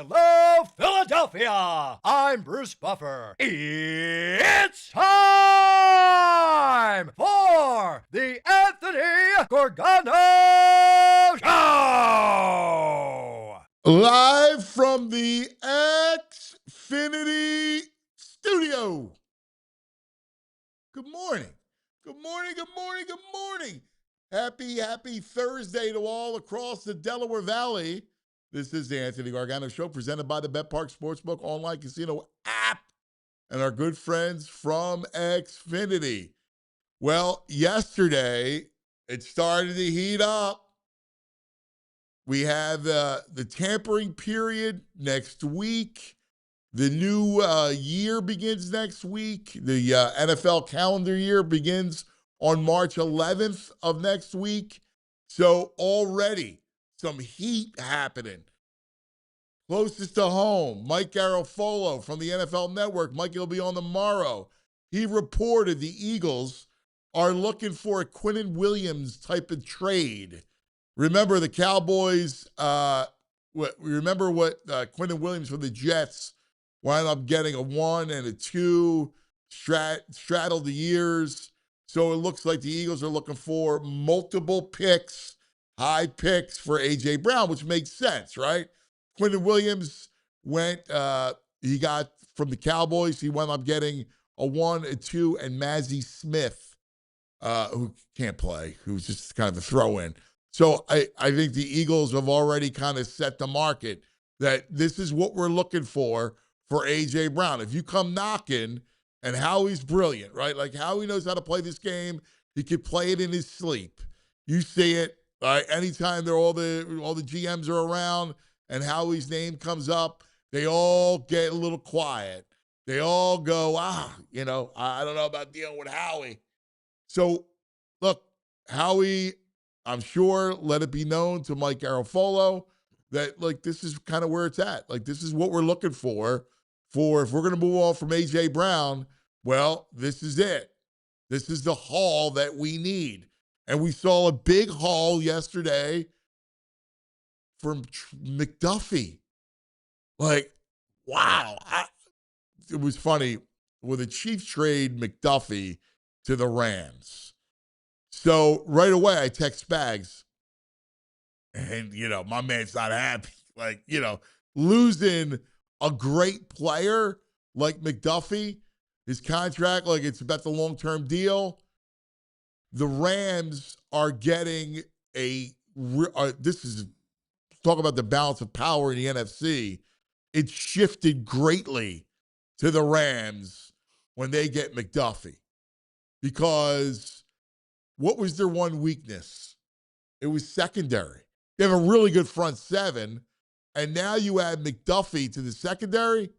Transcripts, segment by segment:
Hello, Philadelphia! I'm Bruce Buffer. It's time for the Anthony Gorgano Show! Live from the Xfinity Studio. Good morning. Good morning, good morning, good morning. Happy Thursday to all across the Delaware Valley. This is the Anthony Gargano Show presented by the Bet Park Sportsbook online casino app and our good friends from Xfinity. Well, yesterday it started to heat up. We have the tampering period next week. The new year begins next week. The NFL calendar year begins on March 11th of next week. So already some heat happening. Closest to home, Mike Garafolo from the NFL Network. Mikey will be on tomorrow. He reported the Eagles are looking for a Quentin Williams type of trade. Remember the Cowboys, remember what Quentin Williams from the Jets wound up getting a 1 and a 2, straddled the years. So it looks like the Eagles are looking for multiple picks, high picks for A.J. Brown, which makes sense, right? Quentin Williams he got from the Cowboys, he wound up getting a 1, a 2, and Mazi Smith, who can't play, who's just kind of a throw-in. So I think the Eagles have already kind of set the market that this is what we're looking for A.J. Brown. If you come knocking, and Howie's brilliant, right? Like Howie knows how to play this game. He could play it in his sleep. You see it, right? Anytime all the GMs are around and Howie's name comes up, they all get a little quiet. They all go, I don't know about dealing with Howie. So, look, Howie, I'm sure, let it be known to Mike Garafolo that, like, this is kind of where it's at. Like, this is what we're looking for if we're going to move on from A.J. Brown, well, this is it. This is the haul that we need. And we saw a big haul yesterday from McDuffie. Like, wow. It was funny. With the Chiefs trade McDuffie to the Rams. So right away, I text Spags. And, my man's not happy. Like, losing a great player like McDuffie, his contract, like it's about the long-term deal. The Rams are getting this is, talk about the balance of power in the NFC. It shifted greatly to the Rams when they get McDuffie. Because what was their one weakness? It was secondary. They have a really good front seven, and now you add McDuffie to the secondary,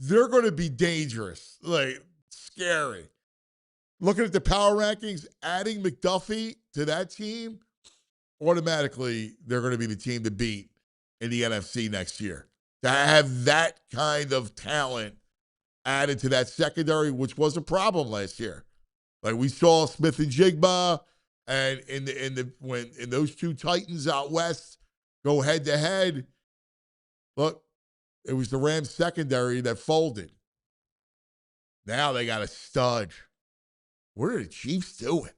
they're going to be dangerous, like scary. Looking at the power rankings, adding McDuffie to that team, automatically they're going to be the team to beat in the NFC next year. To have that kind of talent added to that secondary, which was a problem last year. Like we saw Smith and Jigba, and when those two Titans out west go head to head, look, it was the Rams secondary that folded. Now they got a stud. What are the Chiefs doing?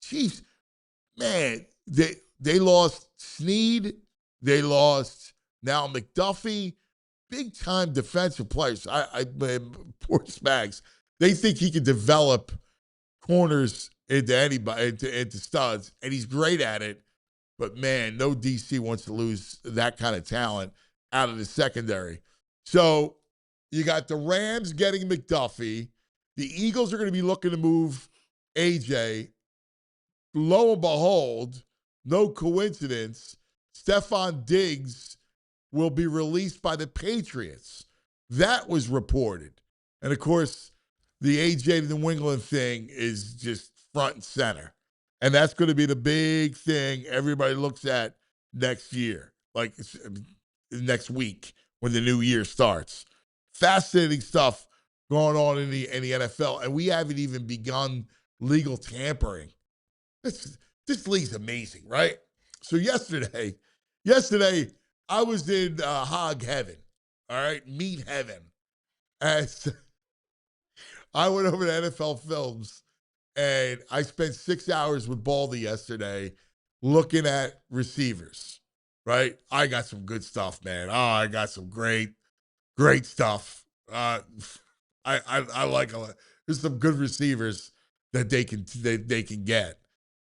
Chiefs, man, they lost Snead. They lost now McDuffie. Big time defensive players. Poor Spags. They think he can develop corners into anybody, into studs, and he's great at it. But man, no DC wants to lose that kind of talent out of the secondary. So you got the Rams getting McDuffie. The Eagles are going to be looking to move AJ. Lo and behold, no coincidence, Stephon Diggs will be released by the Patriots. That was reported. And of course, the AJ to New England thing is just front and center. And that's going to be the big thing everybody looks at next year, like next week when the new year starts. Fascinating stuff going on in the NFL, and we haven't even begun legal tampering. This league's amazing, right? So yesterday, I was in hog heaven. All right, meat heaven. As I went over to NFL Films, and I spent 6 hours with Baldy yesterday looking at receivers. Right, I got some good stuff, man. Oh, I got some great stuff. I like a lot. There's some good receivers that they can get.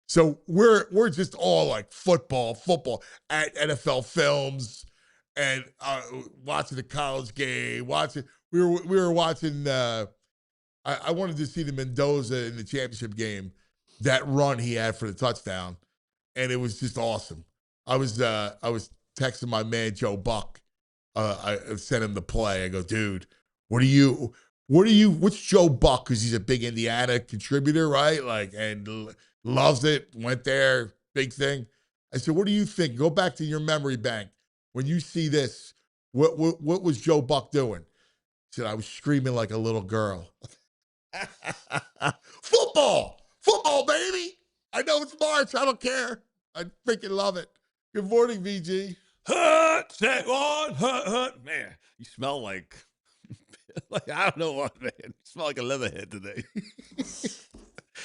So we're just all like football at NFL Films, and watching the college game. We were watching. I wanted to see the Mendoza in the championship game. That run he had for the touchdown, and it was just awesome. I was texting my man Joe Buck. I sent him the play. I go, dude, what's Joe Buck? Because he's a big Indiana contributor, right? Like, and loves it. Went there, big thing. I said, what do you think? Go back to your memory bank. When you see this, what was Joe Buck doing? He said, I was screaming like a little girl. Football, baby. I know it's March. I don't care. I freaking love it. Good morning, VG. Hut, set on, hut. Man, you smell like I don't know what, man. You smell like a leatherhead today.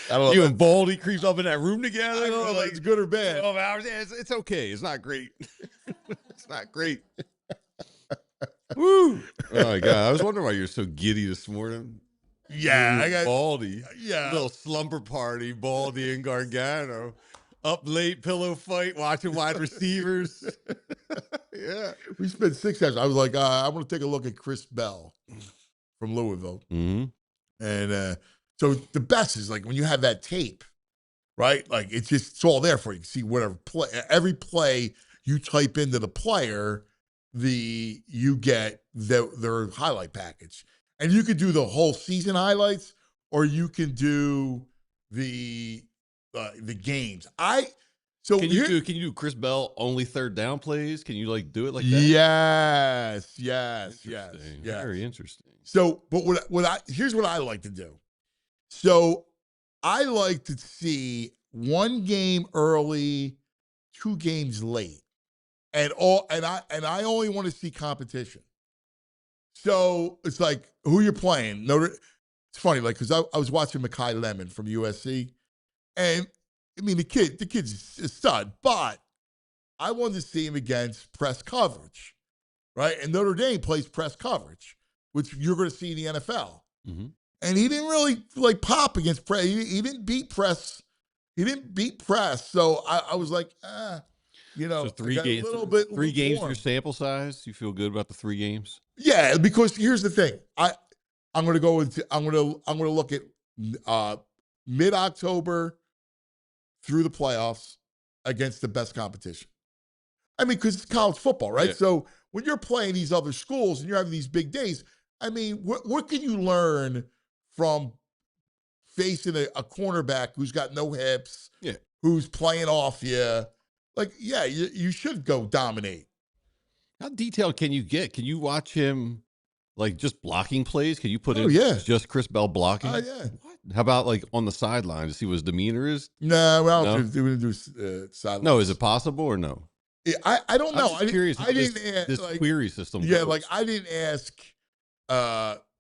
I don't know. You and Baldy creeps up in that room together. I don't know if it's good or bad. 12 hours. Yeah, it's okay. It's not great. It's not great. Woo. Oh, my God. I was wondering why you're so giddy this morning. Yeah, I got Baldy. Yeah. Little slumber party, Baldy and Gargano. Up late, pillow fight, watching wide receivers. Yeah. We spent 6 hours. I was like, I want to take a look at Chris Bell from Lousiville. Mm-hmm. And so the best is like when you have that tape, right? Like it's all there for you. You can see whatever play, every play you type into the player, you get their highlight package. And you could do the whole season highlights, or you can do the games. Can you do Chris Bell only third down plays? Can you like do it like that? Yes. Very interesting. So, but here's what I like to do. So I like to see one game early, 2 games late. And I only want to see competition. So it's like who you're playing. It's funny, like, because I was watching Mekhi Lemon from USC, and I mean the kid's a stud, but I wanted to see him against press coverage, right? And Notre Dame plays press coverage, which you're going to see in the NFL. Mm-hmm. And he didn't really like pop against press. He didn't beat press. So I was like, So 3 games. Three games your sample size. You feel good about the 3 games? Yeah, because here's the thing. I'm going to look at mid-October through the playoffs against the best competition. I mean, because it's college football, right? Yeah. So when you're playing these other schools and you're having these big days, I mean, what can you learn from facing a cornerback who's got no hips, who's playing off you? Like, yeah, you should go dominate. How detailed can you get? Can you watch him like just blocking plays? Can you put in just Chris Bell blocking? Oh, yeah. What? How about like on the sideline to see what his demeanor is? No, well, we didn't do sideline. No, is it possible or no? I don't know. I'm curious. I didn't ask this query system. Yeah, works. like I didn't ask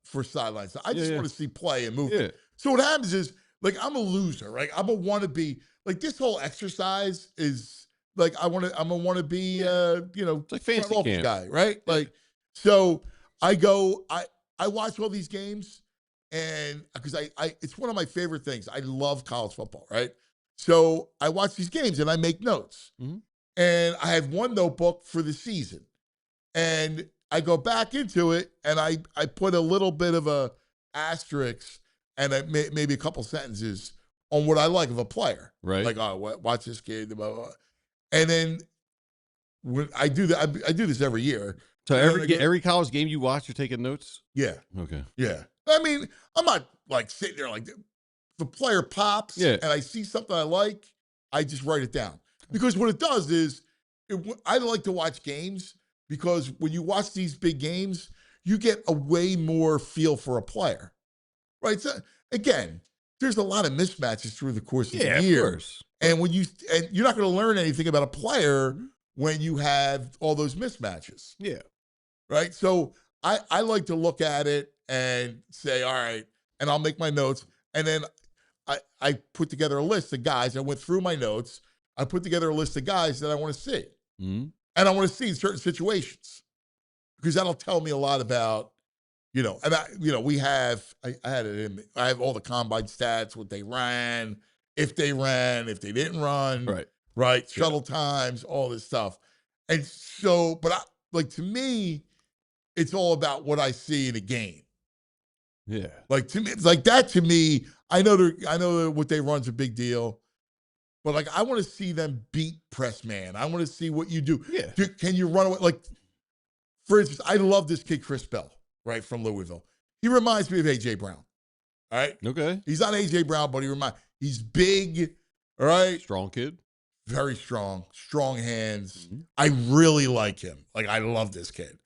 for sidelines. I just want to see play and movement. Yeah. So what happens is, like, I'm a loser, right? I'm a wannabe. Like, this whole exercise is like I'm a wannabe. It's like fantasy camp guy, right? Like, so I watch all these games, and because it's one of my favorite things. I love college football, right? So I watch these games and I make notes. Mm-hmm. And I have one notebook for the season. And I go back into it and I put a little bit of a asterisk and maybe a couple sentences on what I like of a player. Right. Like, watch this kid. Blah, blah, blah. And then when I do that, I do this every year. So every college game you watch, you're taking notes? Yeah. Okay. Yeah. I mean, I'm not like sitting there like, the player pops and I see something I like, I just write it down. Because what it does is, I like to watch games because when you watch these big games, you get a way more feel for a player, right? So again, there's a lot of mismatches through the course of the year, of course. and you're not going to learn anything about a player when you have all those mismatches. Yeah. Right. So I like to look at it and say, all right, and I'll make my notes. And then I put together a list of guys. I went through my notes. I put together a list of guys that I want to see. Mm-hmm. And I want to see in certain situations because that'll tell me a lot about, and I had it in, I have all the combine stats, what they ran, if they didn't run, right? Shuttle times, all this stuff. And so, but to me, it's all about what I see in a game. Yeah. Like to me, it's like that to me, I know that what they run's a big deal. But like, I want to see them beat press man. I want to see what you do. Yeah. Can you run away? Like, for instance, I love this kid, Chris Bell, right, from Lousiville. He reminds me of AJ Brown. All right. Okay. He's not AJ Brown, but he's big. All right. Strong kid. Very strong hands. Mm-hmm. I really like him. Like, I love this kid.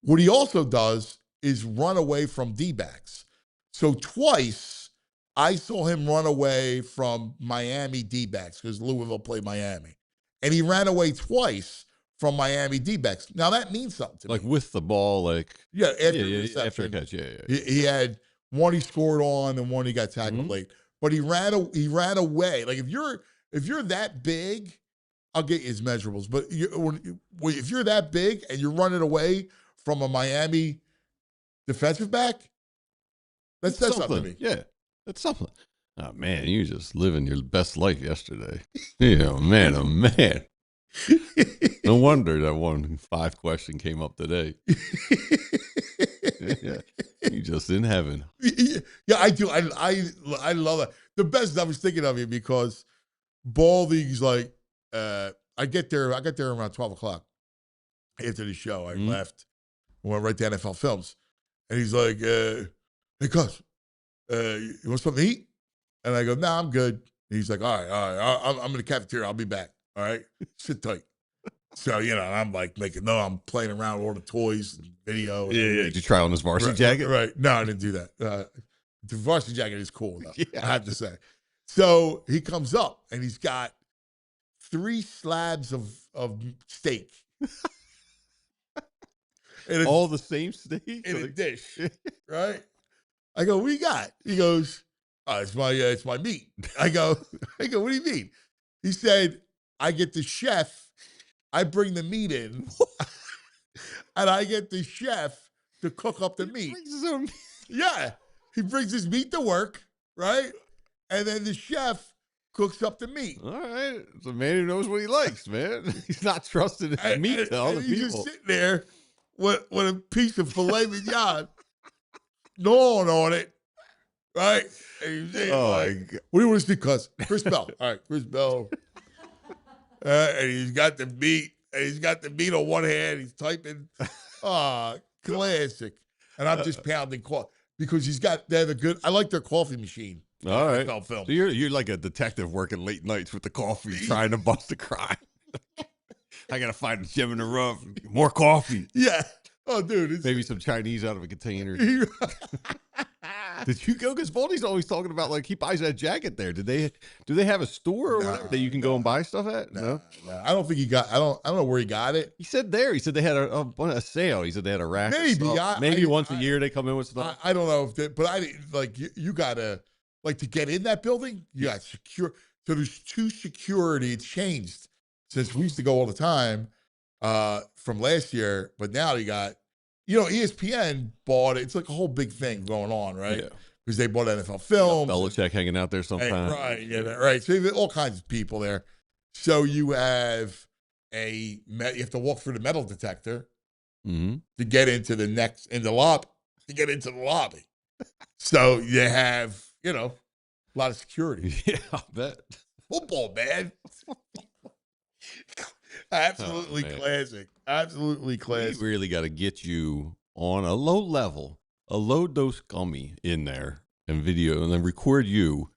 What he also does is run away from D-backs. So twice, I saw him run away from Miami D-backs because Louisville played Miami. And he ran away twice from Miami D-backs. Now, that means something to me. Like with the ball, Yeah, after a catch, He had one he scored on and one he got tackled late. But he ran away. Like, if you're that big, I'll get you his measurables. But if you're that big and you're running away from a Miami defensive back, that says something to me. Yeah. That's something. Oh, man, you just living your best life yesterday. Yeah, man, oh, man. No wonder that 1-5 question came up today. Yeah, you just in heaven. Yeah, I do. I love it. The best, I was thinking of you because Baldy's like, I got there around 12 o'clock after the show. I left, went right to NFL Films. And he's like, hey, cuz, you want something to eat? And I go, nah, I'm good. And he's like, all right. I'm in the cafeteria. I'll be back. All right. Sit tight. So, I'm like I'm playing around with all the toys and video. Yeah. Did you try on his varsity jacket? Right. No, I didn't do that. The varsity jacket is cool, though, I have to say. So he comes up and he's got 3 slabs of steak. All the same steak? In a dish, right? I go, what you got? He goes, oh, it's my meat. I go, what do you mean? He said, I get the chef, I bring the meat in, and I get the chef to cook up the meat. Yeah. He brings his meat to work, right? And then the chef cooks up the meat. All right. It's a man who knows what he likes, man. He's not trusting his meat to other people. He's just sitting there with a piece of filet mignon gnawing on it, right? And he's like, what do you want to see, cuz? Chris Bell. All right, Chris Bell. And he's got the meat. And he's got the meat on one hand. He's typing. Classic. And I'm just pounding coffee because they have a good, I like their coffee machine. All right. Film. So you're like a detective working late nights with the coffee, trying to bust a crime. I gotta find a gem in the rough. More coffee. Yeah. Oh, dude. Maybe some Chinese out of a container. Did you go? Because Baldy's always talking about like he buys that jacket there. Do they have a store or whatever that you can go and buy stuff at? No. I don't think he got. I don't know where he got it. He said there. He said they had a sale. He said they had a rack. Maybe once a year they come in with stuff. I don't know if but I like you gotta like to get in that building. You got secure. So there's 2 security. It's changed since we used to go all the time from last year, but now you got. ESPN bought it. It's like a whole big thing going on, right? Yeah. Because they bought NFL Films. Belichick hanging out there sometimes. Right, yeah, right. So you have all kinds of people there. So you have you have to walk through the metal detector to get into the lobby. So you have, a lot of security. Yeah, I bet. Football, man. Absolutely classic. Absolutely classic. We really got to get you on a low level, a low dose gummy in there and video, and then record you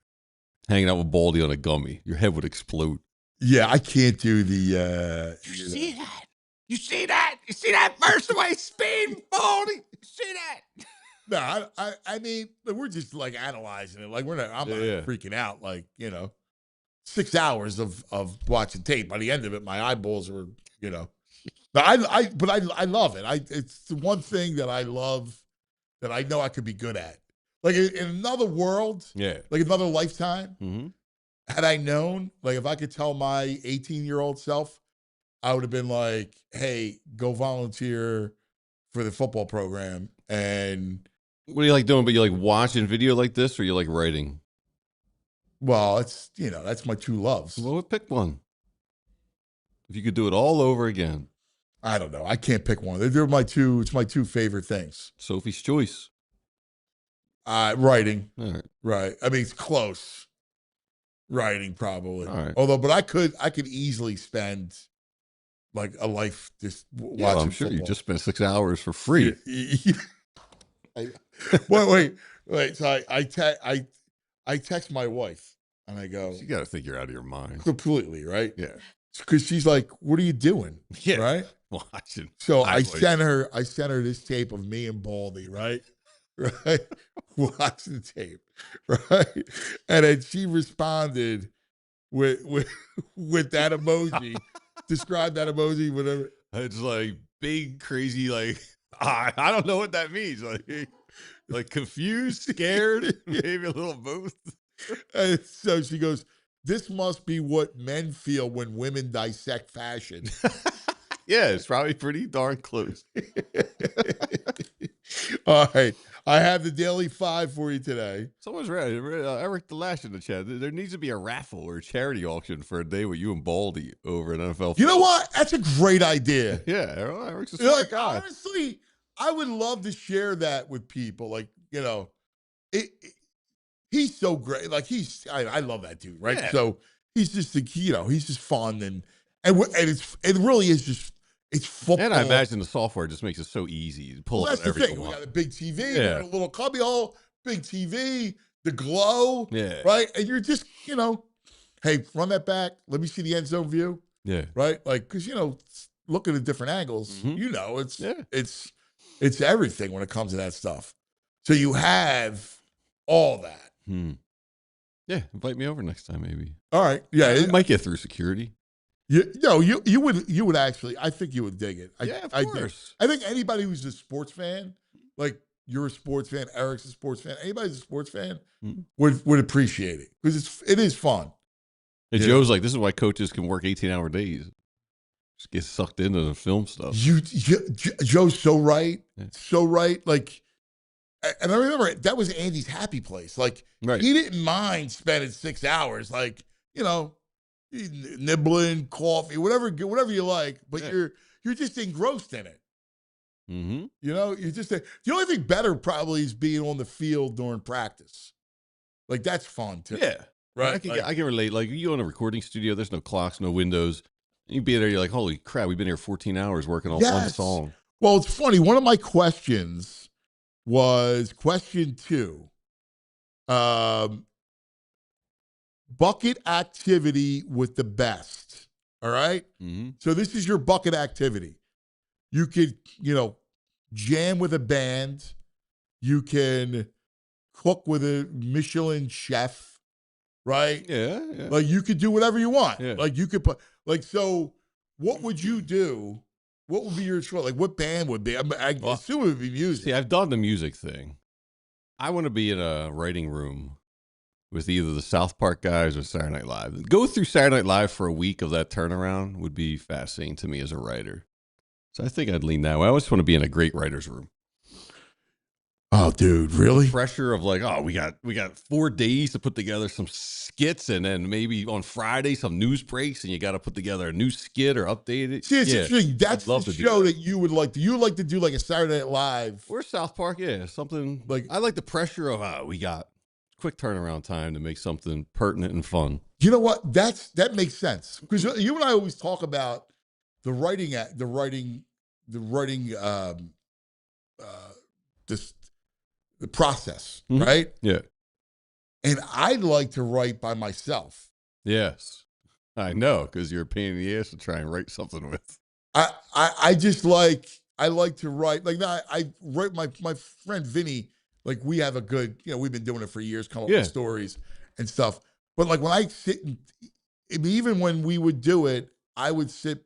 hanging out with Baldy on a gummy. Your head would explode. Yeah, I can't do the. You see that? You see that? You see that burst away speed, Baldy? You see that? No, I mean, we're just like analyzing it. Like I'm not freaking out. Like 6 hours of watching tape. By the end of it, my eyeballs were, But I love it. It's the one thing that I love that I know I could be good at. Like in another world, like another lifetime, had I known, like if I could tell my 18-year-old self, I would have been like, hey, go volunteer for the football program. And what do you like doing? But you like watching video like this, or you like writing? well, it's, that's my two loves. Well, pick one. If you could do it all over again. I don't know. I can't pick one. They're my two favorite things. Sophie's choice. Writing. All right. Right. I mean, it's close. Writing, probably. All right. Although, but I could easily spend like a life just watching I'm sure football. you just spent 6 hours for free. Wait. So I text my wife and I go, You got to think you're out of your mind. completely, right? Yeah. Because she's like, what are you doing? Yeah. Right. Watching. So I sent her this tape of me and Baldy, right? Right. Watch the tape. Right. And then she responded with that emoji. Describe that emoji, whatever. It's like big, crazy, like, I don't know what that means. Like confused, scared, maybe a little both. And so she goes, this must be what men feel when women dissect fashion. Yeah, it's probably pretty darn close. All right. I have the Daily 5 for you today. Someone's ready. Eric the Lash in the chat. There needs to be a raffle or a charity auction for a day with you and Baldy over at NFL. You know what? That's a great idea. Yeah, Eric's a smart guy. Honestly, I would love to share that with people. Like, he's so great. Like I love that dude, right? Yeah. So he's just he's just fun and it really is just it's football. And I imagine the software just makes it so easy to pull That's up the everything. thing. We got a big TV, we Yeah. got a little cubby hole, big TV, the glow, Yeah. right? And you're just hey, run that back. Let me see the end zone view, Yeah. right? Like because looking at different angles, Mhm. it's everything when it comes to that stuff. So you have all that. Yeah, invite me over next time, maybe. All right. Yeah. We might get through security. You would actually, I think you would dig it. Of course. I think anybody who's a sports fan, like you're a sports fan, Eric's a sports fan, anybody who's a sports fan would appreciate it because it is fun. And Joe's like, this is why coaches can work 18-hour days. Just get sucked into the film stuff. Joe's so right. Yeah. So right. Like, and I remember that was Andy's happy place. Like, he didn't mind spending 6 hours, like, nibbling, coffee, whatever you like, but you're just engrossed in it. Mm-hmm. You're just the only thing better probably is being on the field during practice. Like that's fun too. Yeah. Right. I can relate. Like you go in a recording studio, there's no clocks, no windows. You be there, you're like, holy crap, we've been here 14 hours working on one song. Well, it's funny. One of my questions was question 2. Bucket activity with the best. All right. Mm-hmm. So this is your bucket activity. You could, jam with a band. You can cook with a Michelin chef, right? Yeah. Like you could do whatever you want. Yeah. Like you could put, so what would you do? What would be your choice? Like what band would be? I assume it would be music. See, I've done the music thing. I want to be in a writing room with either the South Park guys or Saturday Night Live. Go through Saturday Night Live for a week of that turnaround would be fascinating to me as a writer. So I think I'd lean that way. I always want to be in a great writer's room. Oh, dude, really? Pressure of like, we got 4 days to put together some skits, and then maybe on Friday some news breaks, and you got to put together a new skit or update it. See, it's interesting. That's the show that you would like to. You would like to do like a Saturday Night Live or South Park, something like. I like the pressure of we got quick turnaround time to make something pertinent and fun. You know what? That makes sense because you and I always talk about the process, right? Yeah. And I like to write by myself. Yes, I know, because you're a pain in the ass to try and write something with. I just like to write like that. I write my friend Vinny. Like we have a good, we've been doing it for years, come up with stories and stuff. But like when I sit and even when we would do it, I would sit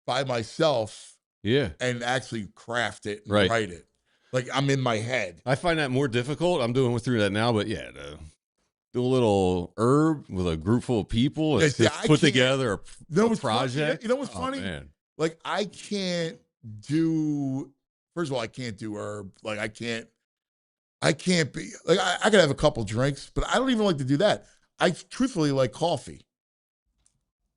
by myself Yeah. and actually craft it and Right. write it. Like I'm in my head. I find that more difficult. I'm doing through that now, but yeah, do a little herb with a group full of people. It's Yeah, just put together a project. You know what's Oh, funny? man. Like I can't do. First of all, I can't do herb. Like I can't be like I could have a couple drinks, but I don't even like to do that. I truthfully like coffee.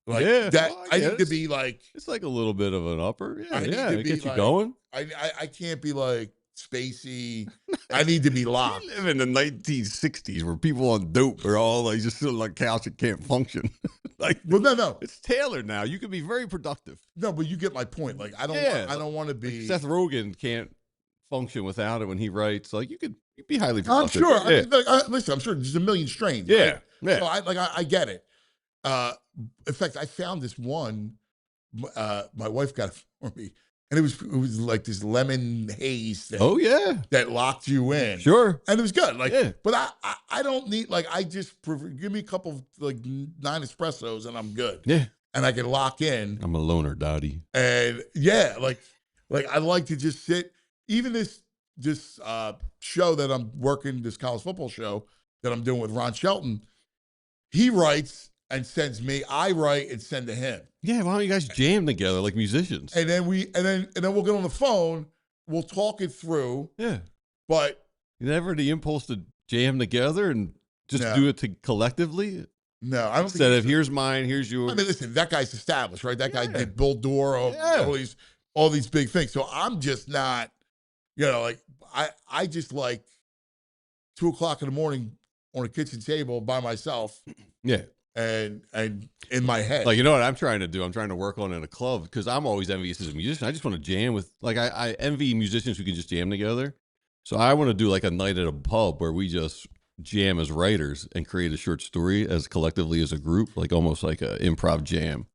Like Yeah, that, well, I need to be like. It's like a little bit of an upper. Yeah, I need yeah, to it be gets you like- going. I can't be like spacey. I need to be locked. We live in the 1960s where people on dope are all like just sitting on the couch and can't function. Like, Well, no, it's tailored now. You can be very productive. no, but you get my point. Like I don't, Yeah. I don't want to be. Like Seth Rogen can't function without it when he writes. Like you'd be highly productive. I'm sure. Yeah, Listen, I'm sure there's a million strains. yeah, Right? yeah. So I get it. In fact, I found this one. My wife got it for me, and it was like this lemon haze thing Oh yeah, that locked you in. sure. And it was good. Like, Yeah. but I don't need like I just prefer, give me a couple of like 9 espressos and I'm good. Yeah, And I can lock in. I'm a loner, Dottie. And yeah, like I like to just sit. Even this show that I'm working, this college football show that I'm doing with Ron Shelton, he writes and sends me. I write and send to him. Yeah, why don't you guys jam together like musicians? And then we'll get on the phone. We'll talk it through. Yeah, But you never had the impulse to jam together and just No. do it collectively no, I don't instead think of here's mine, here's yours. I mean, listen, that guy's established, right? That guy Yeah. did Bill Dora, Yeah. all these big things. So I'm just not, like I just like 2:00 in the morning on a kitchen table by myself Yeah, and in my head. like you know what I'm trying to do? I'm trying to work on it in a club because I'm always envious as a musician. I just want to jam with like I envy musicians who can just jam together. So I want to do like a night at a pub where we just jam as writers and create a short story as collectively as a group, like almost like an improv jam.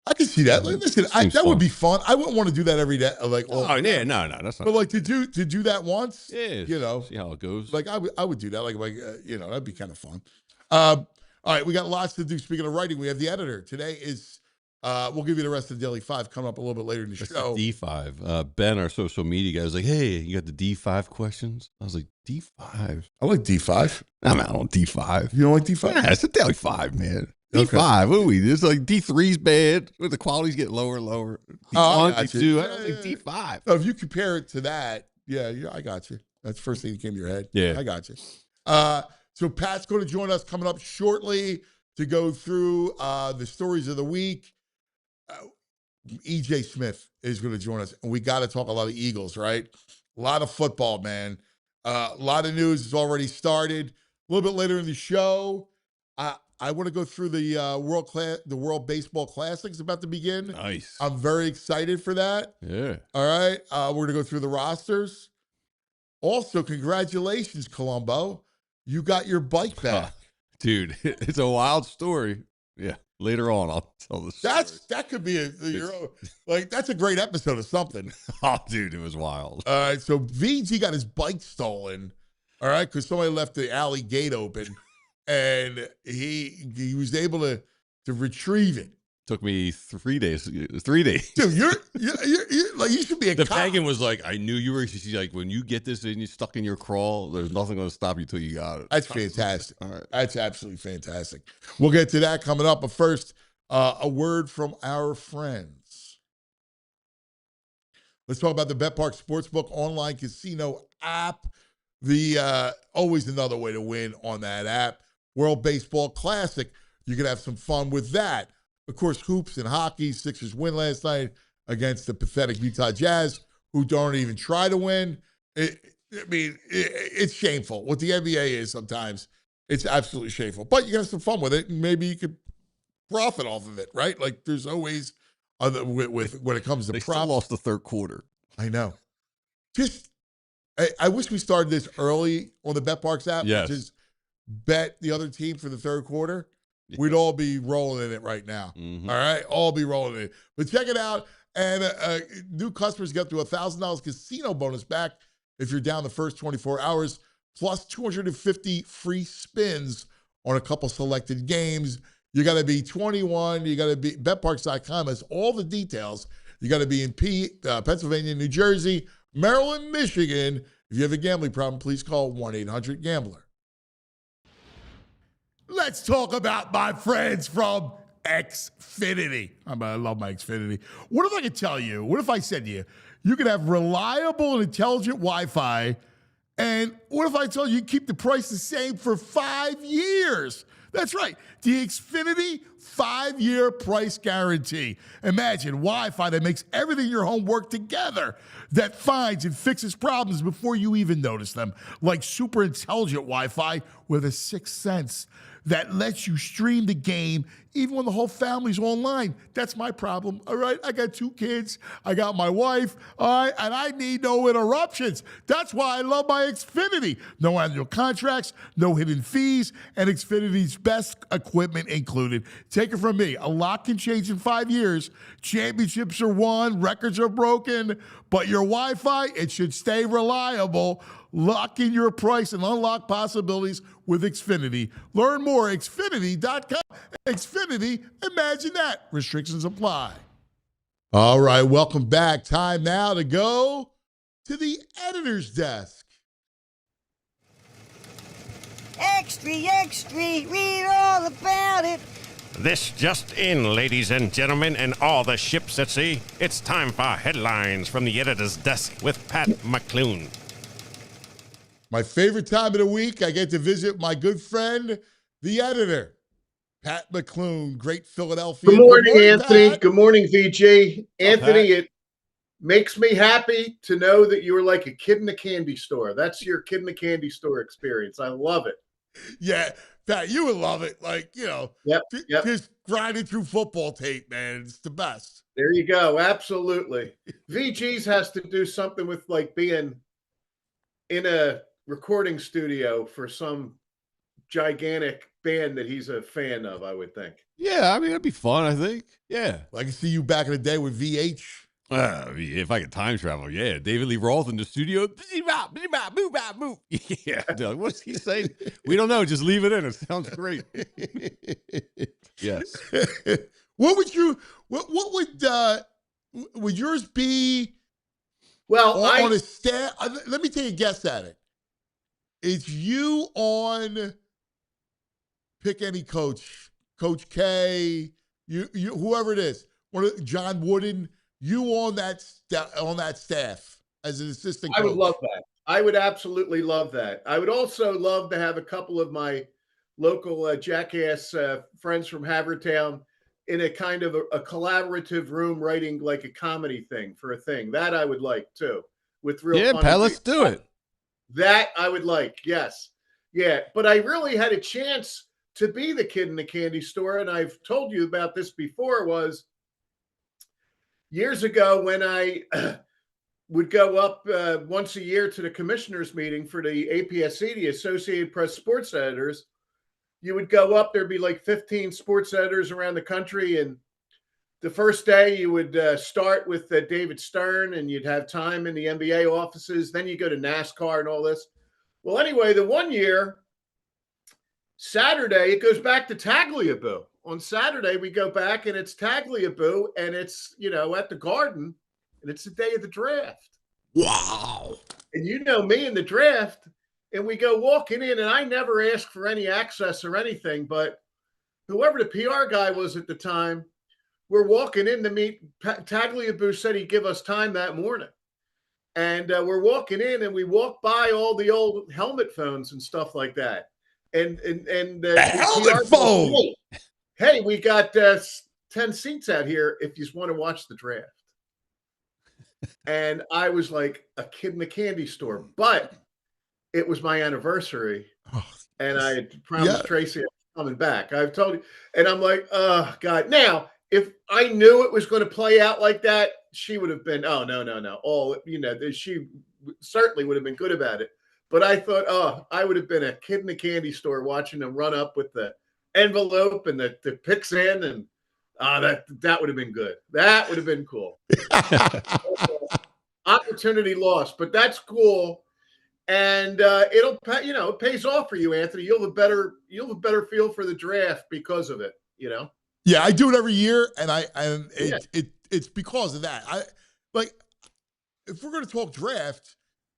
I can see that. Like, listen, Seems that would fun. be fun. I wouldn't want to do that every day. Like, Oh yeah, no, that's not. but like to do that once, Yeah, see how it goes. like I would do that. Like that'd be kind of fun. All right, we got lots to do. Speaking of writing, we have the editor. Today is we'll give you the rest of the Daily 5 coming up a little bit later in the That's show. the D5. Ben, our social media guy, was like, "Hey, you got the D5 questions?" I was like, "D5? I like D5. I'm out on D5. You don't like D5? Yeah, it's a Daily 5, man. Okay. D5. What are we? It's like D3's bad. The qualities get lower and lower. Oh, I D1, got D2. you. I was like D5. No, if you compare it to that, yeah, I got you. That's the first thing that came to your head. Yeah. I got you. So Pat's going to join us coming up shortly to go through the stories of the week. EJ Smith is going to join us, and we got to talk a lot of Eagles, right? A lot of football, man. A lot of news has already started. A little bit later in the show, I want to go through the World Baseball Classic is about to begin. Nice. I'm very excited for that. Yeah. All right. We're going to go through the rosters. Also, congratulations, Colombo. You got your bike back. Dude, it's a wild story. Yeah. Later on, I'll tell the story. That could be your own, like that's a great episode of something. Oh, dude, it was wild. All right. So VG got his bike stolen. All right, because somebody left the alley gate open, and he was able to retrieve it. Took me 3 days. 3 days. Dude, you're like you should be a The cop. pagan was like, I knew you were. She's like, when you get this and you're stuck in your crawl, there's nothing going to stop you till you got it. That's fantastic. All right. That's absolutely fantastic. We'll get to that coming up. But first, a word from our friends. Let's talk about the BetPark Sportsbook online casino app. The always another way to win on that app. World Baseball Classic. You can have some fun with that. Of course, hoops and hockey. Sixers win last night against the pathetic Utah Jazz, who don't even try to win. It's shameful. What the NBA is sometimes, it's absolutely shameful. But you can have some fun with it, and maybe you could profit off of it, right? Like there's always other with when it comes to They props. still lost the third quarter. I know. I wish we started this early on the BetParks app. Yes. Just bet the other team for the third quarter. We'd all be rolling in it right now. Mhm. All right? All be rolling in it. But check it out. And new customers get up to $1,000 casino bonus back if you're down the first 24 hours, plus 250 free spins on a couple selected games. You got to be 21. You got to be, betparks.com has all the details. You got to be in Pennsylvania, New Jersey, Maryland, Michigan. If you have a gambling problem, please call 1-800-GAMBLER. Let's talk about my friends from Xfinity. I love my Xfinity. What if I could tell you, what if I said to you, you could have reliable and intelligent Wi-Fi, and what if I told you keep the price the same for 5 years? That's right, the Xfinity 5-year price guarantee. Imagine Wi-Fi that makes everything in your home work together, that finds and fixes problems before you even notice them, like super intelligent Wi-Fi with a sixth sense that lets you stream the game even when the whole family's online. That's my problem, all right? I got 2 kids. I got my wife, all right? And I need no interruptions. That's why I love my Xfinity. No annual contracts, no hidden fees, and Xfinity's best equipment included. Take it from me. A lot can change in 5 years. Championships are won, records are broken, but your Wi-Fi, it should stay reliable. Lock in your price and unlock possibilities with Xfinity. Learn more at Xfinity.com. Xfinity, imagine that. Restrictions apply. All right, welcome back. Time now to go to the editor's desk. Extra, extra, read all about it. This just in, ladies and gentlemen, and all the ships at sea. It's time for headlines from the editor's desk with Pat McLoone. My favorite time of the week, I get to visit my good friend, the editor, Pat McLoone, great Philadelphia. Good morning, Anthony. Pat. Good morning, VG. Anthony, Pat. it makes me happy to know that you were like a kid in a candy store. That's your kid in a candy store experience. I love it. Yeah, Pat, you would love it. Like, you know, Yep. just grinding through football tape, man. It's the best. There you go. Absolutely. VG's has to do something with like being in a recording studio for some gigantic band that he's a fan of, I would think. Yeah, I mean, that'd be fun, I think. Yeah. I can see you back in the day with VH. If I could time travel, yeah. David Lee Roth in the studio. Yeah. Like, what's he saying? We don't know. Just leave it in. It sounds great. Yes. What would yours be? Well, on a staff. Let me take a guess at it. It's you on pick any coach, Coach K, you whoever it is, John Wooden. You on that staff as an assistant coach. I would love that. I would absolutely love that. I would also love to have a couple of my local jackass friends from Havertown in a kind of a collaborative room writing like a comedy thing for a thing. That I would like too. With real Yeah, funny Pat, let's people. do it. That I would like, yes. Yeah, but I really had a chance to be the kid in the candy store, and I've told you about this before, was years ago when I would go up once a year to the commissioners meeting for the APSC, the Associated Press Sports Editors. You would go up, there'd be like 15 sports editors around the country, and the first day you would start with David Stern, and you'd have time in the NBA offices. Then you go to NASCAR and all this. Well, anyway, the one year, Saturday, it goes back to Tagliabue. On Saturday, we go back, and it's Tagliabue, and it's, at the Garden, and it's the day of the draft. Wow. And you know me in the draft, and we go walking in, and I never ask for any access or anything, but whoever the PR guy was at the time, we're walking in to meet. Tagliabue said he'd give us time that morning. And we're walking in, and we walk by all the old helmet phones and stuff like that. And the helmet phone. Hey, we got 10 seats out here if you want to watch the draft. And I was like a kid in the candy store, but it was my anniversary, and I had promised Tracy I was coming back. I've told you, and I'm like, oh God. Now, if I knew it was going to play out like that, she would have been, oh no. She certainly would have been good about it. But I thought, I would have been a kid in the candy store watching them run up with the envelope and the picks in, and that would have been good. That would have been cool. Opportunity lost, but that's cool. And it pays off for you, Anthony. You'll have a better feel for the draft because of it. you know? Yeah, I do it every year, and Yeah. it's because of that. If we're going to talk draft,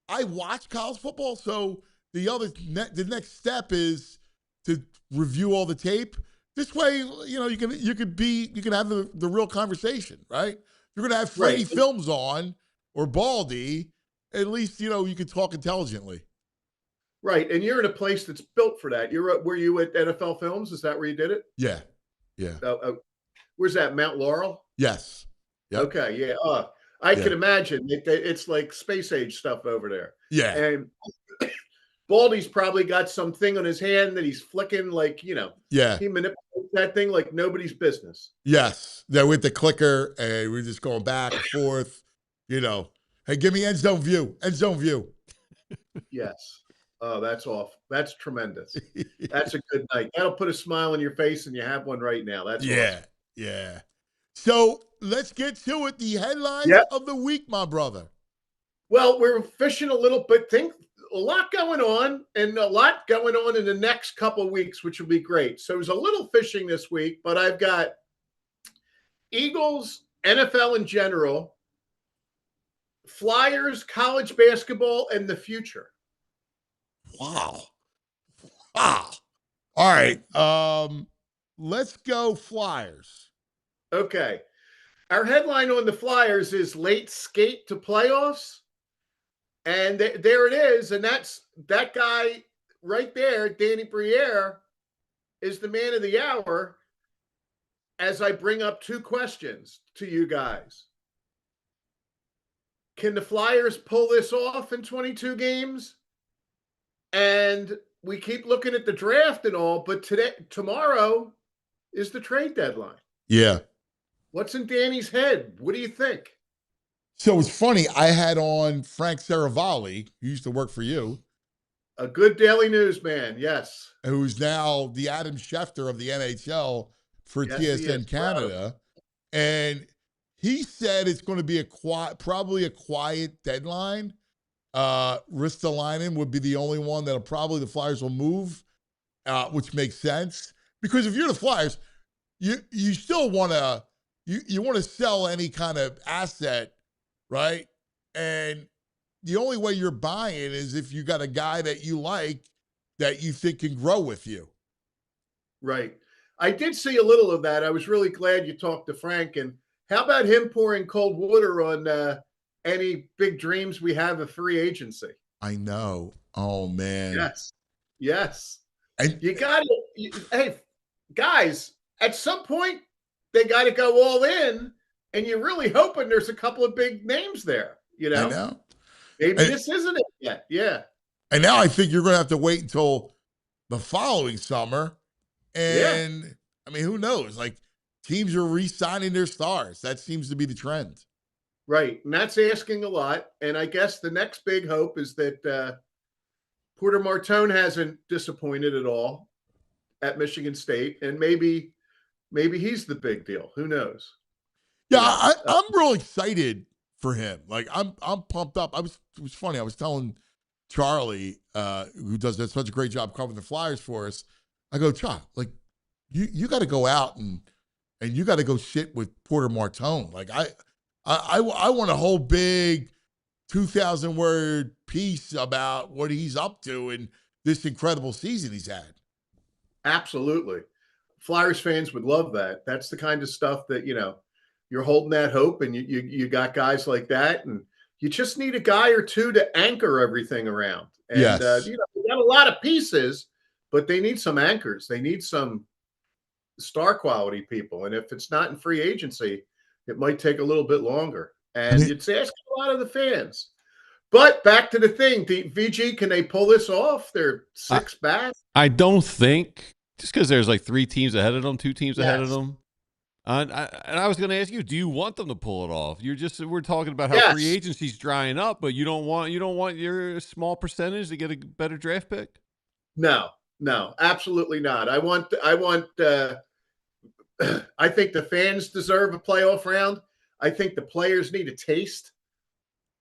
I watch college football, so the next step is to review all the tape. This way, you can have the real conversation, right? You're going to have Freddie Right. Films on or Baldy. At least you can talk intelligently. Right. And you're in a place that's built for that. Were you at NFL Films? Is that where you did it? Yeah. Where's that? Mount Laurel? Yes. Yep. Okay. Yeah. I can imagine it's like space age stuff over there. Yeah. And Baldy's probably got something on his hand that he's flicking, Yeah. he manipulates that thing like nobody's business. Yes. They're with the clicker, and we're just going back and forth. Hey, give me end zone view. End zone view. Yes. Oh, that's off. That's tremendous. That's a good night. That'll put a smile on your face, and you have one right now. That's awesome. Yeah. So let's get to it. The headlines of the week, my brother. Well, we're fishing a little bit. A lot going on, and a lot going on in the next couple of weeks, which will be great. So there's a little fishing this week, but I've got Eagles, NFL in general, Flyers, college basketball, and the future. Wow. All right. Let's go Flyers. Okay. Our headline on the Flyers is late skate to playoffs. And there it is. And that guy right there, Daniel Briere, is the man of the hour as I bring up two questions to you guys. Can the Flyers pull this off in 22 games? And we keep looking at the draft and all, but tomorrow is the trade deadline. Yeah. What's in Danny's head? What do you think? So it's funny. I had on Frank Saravalli, who used to work for you. A good daily news man, yes. Who's now the Adam Schefter of the NHL for TSN Canada. And he said it's going to be probably a quiet deadline. Ristolainen would be the only one that the Flyers will move, which makes sense. Because if you're the Flyers, you still want to you want to sell any kind of asset, right? And the only way you're buying is if you got a guy that you like that you think can grow with you. Right. I did see a little of that. I was really glad you talked to Frank. And how about him pouring cold water on any big dreams we have of free agency? I know. Oh, man. Yes. And you got to, hey, guys, at some point, they got to go all in. And you're really hoping there's a couple of big names there, I know. Maybe this isn't it yet. Yeah. And now I think you're going to have to wait until the following summer. And, I mean, who knows? Like, teams are re-signing their stars. That seems to be the trend. Right. And that's asking a lot. And I guess the next big hope is that Porter Martone hasn't disappointed at all at Michigan State. And maybe he's the big deal. Who knows? Yeah, I'm real excited for him. Like, I'm pumped up. It was funny. I was telling Charlie, who does such a great job covering the Flyers for us, I go, Charlie, like, you got to go out and you got to go sit with Porter Martone. Like, I want a whole big 2,000-word piece about what he's up to in this incredible season he's had. Absolutely. Flyers fans would love that. That's the kind of stuff that, you're holding that hope, and you got guys like that, and you just need a guy or two to anchor everything around. And, they got a lot of pieces, but they need some anchors. They need some star quality people. And if it's not in free agency, it might take a little bit longer. And it's asking a lot of the fans. But back to the thing, VG, can they pull this off? They're 6 back. I don't think, just because there's like 3 teams ahead of them, 2 teams ahead of them. And I was going to ask you, do you want them to pull it off? We're talking about how free agency's drying up, but you don't want your small percentage to get a better draft pick? No, absolutely not. I think the fans deserve a playoff round. I think the players need a taste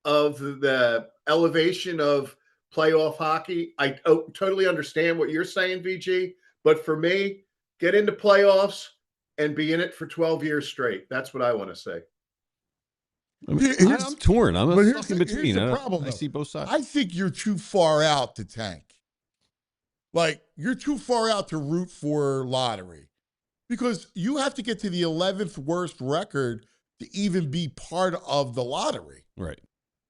of the elevation of playoff hockey. I totally understand what you're saying, VG, but for me, get into playoffs, and be in it for 12 years straight. That's what I want to say. I mean, I'm torn. I'm stuck in between. Here's the problem, I see both sides. I think you're too far out to tank. Like, you're too far out to root for lottery because you have to get to the 11th worst record to even be part of the lottery. Right.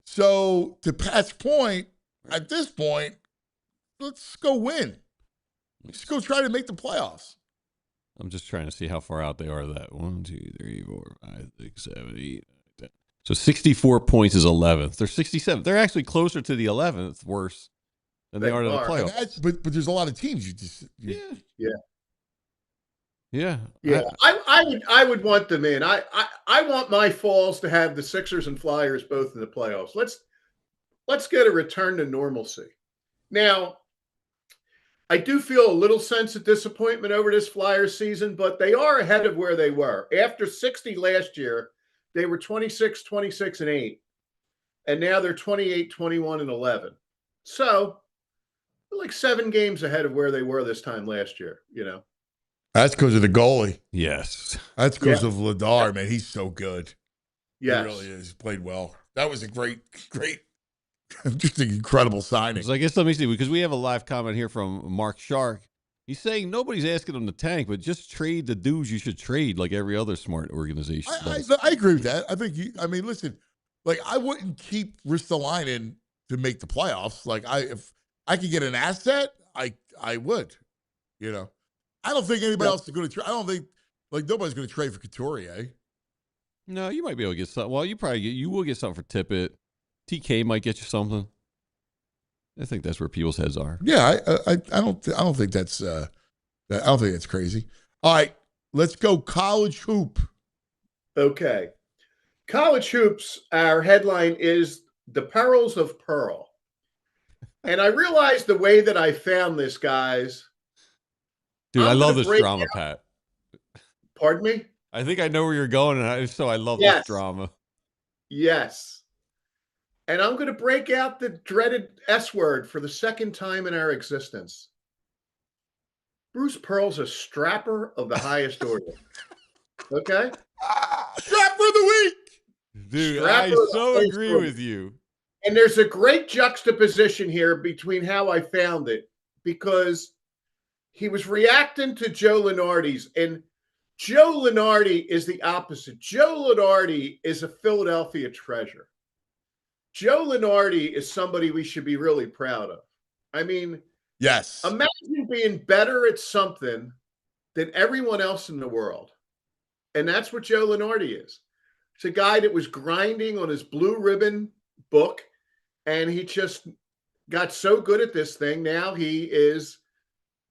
So, to Pat's point, at this point, let's go win. Let's go try to make the playoffs. I'm just trying to see how far out they are. That 1, 2, 3, 4, 5, 6, 7, 8, 10. So 64 points is 11th. They're 67. They're actually closer to the 11th worse than they are to the playoffs. But there's a lot of teams Yeah. I would want them in. I want my Falls to have the Sixers and Flyers both in the playoffs. Let's get a return to normalcy. Now, I do feel a little sense of disappointment over this Flyers season, but they are ahead of where they were. After 60 last year, they were 26, 26, and 8. And now they're 28, 21, and 11. So, they're like 7 games ahead of where they were this time last year, you know. That's because of the goalie. Yes. That's because of Vladar, man. He's so good. Yes. He really is. He played well. That was a great, just an incredible signing. So I guess let me see, because we have a live comment here from Mark Shark. He's saying nobody's asking him to tank, but just trade the dudes you should trade like every other smart organization does. I agree with that. I think listen, like I wouldn't keep Ristolainen to make the playoffs. Like if I could get an asset, I would. You know. I don't think anybody else is going to trade. I don't think nobody's going to trade for Couturier. No, you might be able to get something. Well, you will get something for Tippett. TK might get you something. I think that's where people's heads are. Yeah, I don't think that's I don't think that's crazy. All right, let's go college hoop. Okay. College hoops, our headline is The Perils of Pearl. And I realized the way that I found this, guys. Dude, I love this drama, Pat. Pardon me? I think I know where you're going, and I love this drama. Yes. And I'm going to break out the dreaded S word for the second time in our existence. Bruce Pearl's a strapper of the highest order. Okay? Strapper of the week! Dude, I so agree with you. And there's a great juxtaposition here between how I found it, because he was reacting to Joe Lenardi's, and Joe Lenardi is the opposite. Joe Lenardi is a Philadelphia treasure. Joe Lenardi is somebody we should be really proud of. I mean, yes. Imagine being better at something than everyone else in the world. And that's what Joe Lenardi is. It's a guy that was grinding on his blue ribbon book, and he just got so good at this thing. Now he is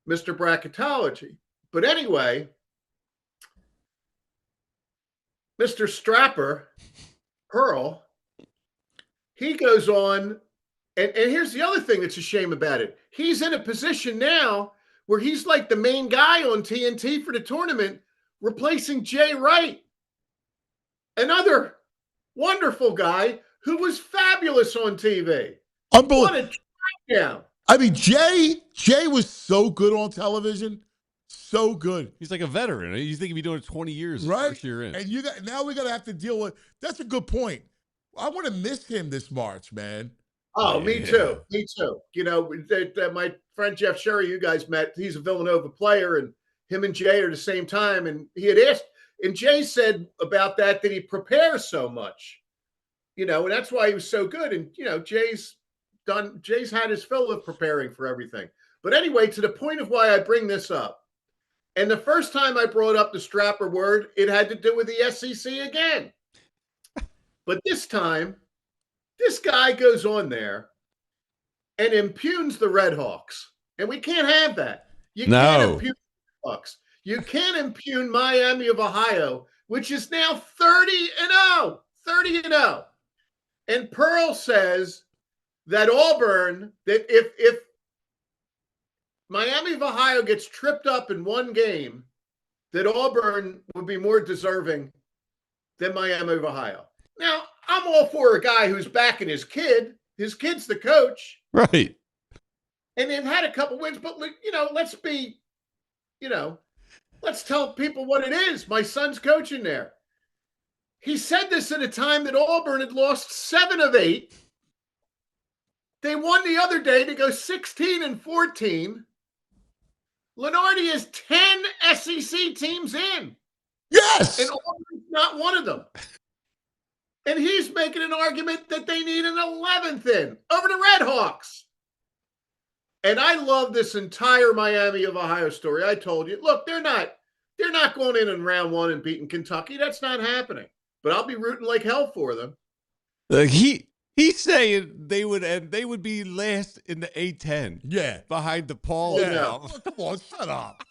Mr. Bracketology. But anyway, Mr. Strapper, Pearl, he goes on, and here's the other thing that's a shame about it. He's in a position now where he's like the main guy on TNT for the tournament, replacing Jay Wright, another wonderful guy who was fabulous on TV. Unbelievable. What a trackdown. I mean, Jay was so good on television, so good. He's like a veteran. You think he'd be doing it 20 years, right? First year in. And now we got to have to deal with. That's a good point. I want to miss him this March, man. Oh, yeah. Me too. Me too. You know, my friend Jeff Sherry, you guys met. He's a Villanova player, and him and Jay are the same time. And he had asked, and Jay said about that he prepares so much, you know, and that's why he was so good. And you know, Jay's had his fill of preparing for everything. But anyway, to the point of why I bring this up, and the first time I brought up the strapper word, it had to do with the SEC again. But this time, this guy goes on there and impugns the Red Hawks. And we can't have that. You can't impugn the Hawks. You can't impugn Miami of Ohio, which is now 30-0. 30-0. And Pearl says that Auburn, that if Miami of Ohio gets tripped up in one game, that Auburn would be more deserving than Miami of Ohio. Now, I'm all for a guy who's backing his kid. His kid's the coach. Right. And they've had a couple wins, but, you know, let's be, you know, Let's tell people what it is. My son's coaching there. He said this at a time that Auburn had lost 7 of 8. They won the other day to go 16-14. Lenardi has 10 SEC teams in. Yes. And Auburn's not one of them. And he's making an argument that they need an 11th in over the Red Hawks. And I love this entire Miami of Ohio story. I told you, look, they're not going in round 1 and beating Kentucky. That's not happening. But I'll be rooting like hell for them. He's saying they would be last in the A10. Yeah. Behind DePaul. Yeah. no. Oh, come on, shut up.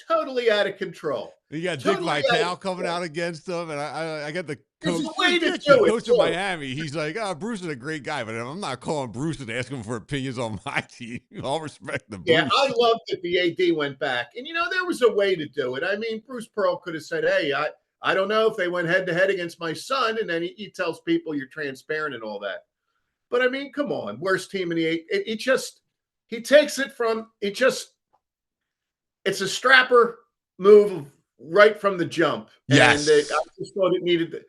Totally out of control. You got Totally Dick Vitale coming out against them, and I got the There's coach, a way to the do it, coach of too. Miami. He's like, Bruce is a great guy, but I'm not calling Bruce and asking him for opinions on my team. All respect to Bruce. Yeah, I loved that the AD went back. And, there was a way to do it. I mean, Bruce Pearl could have said, hey, I don't know if they went head-to-head against my son, and then he tells people you're transparent and all that. But, I mean, come on. Worst team in the eight. He takes it from – it's a strapper move right from the jump. Yes. And I just thought it needed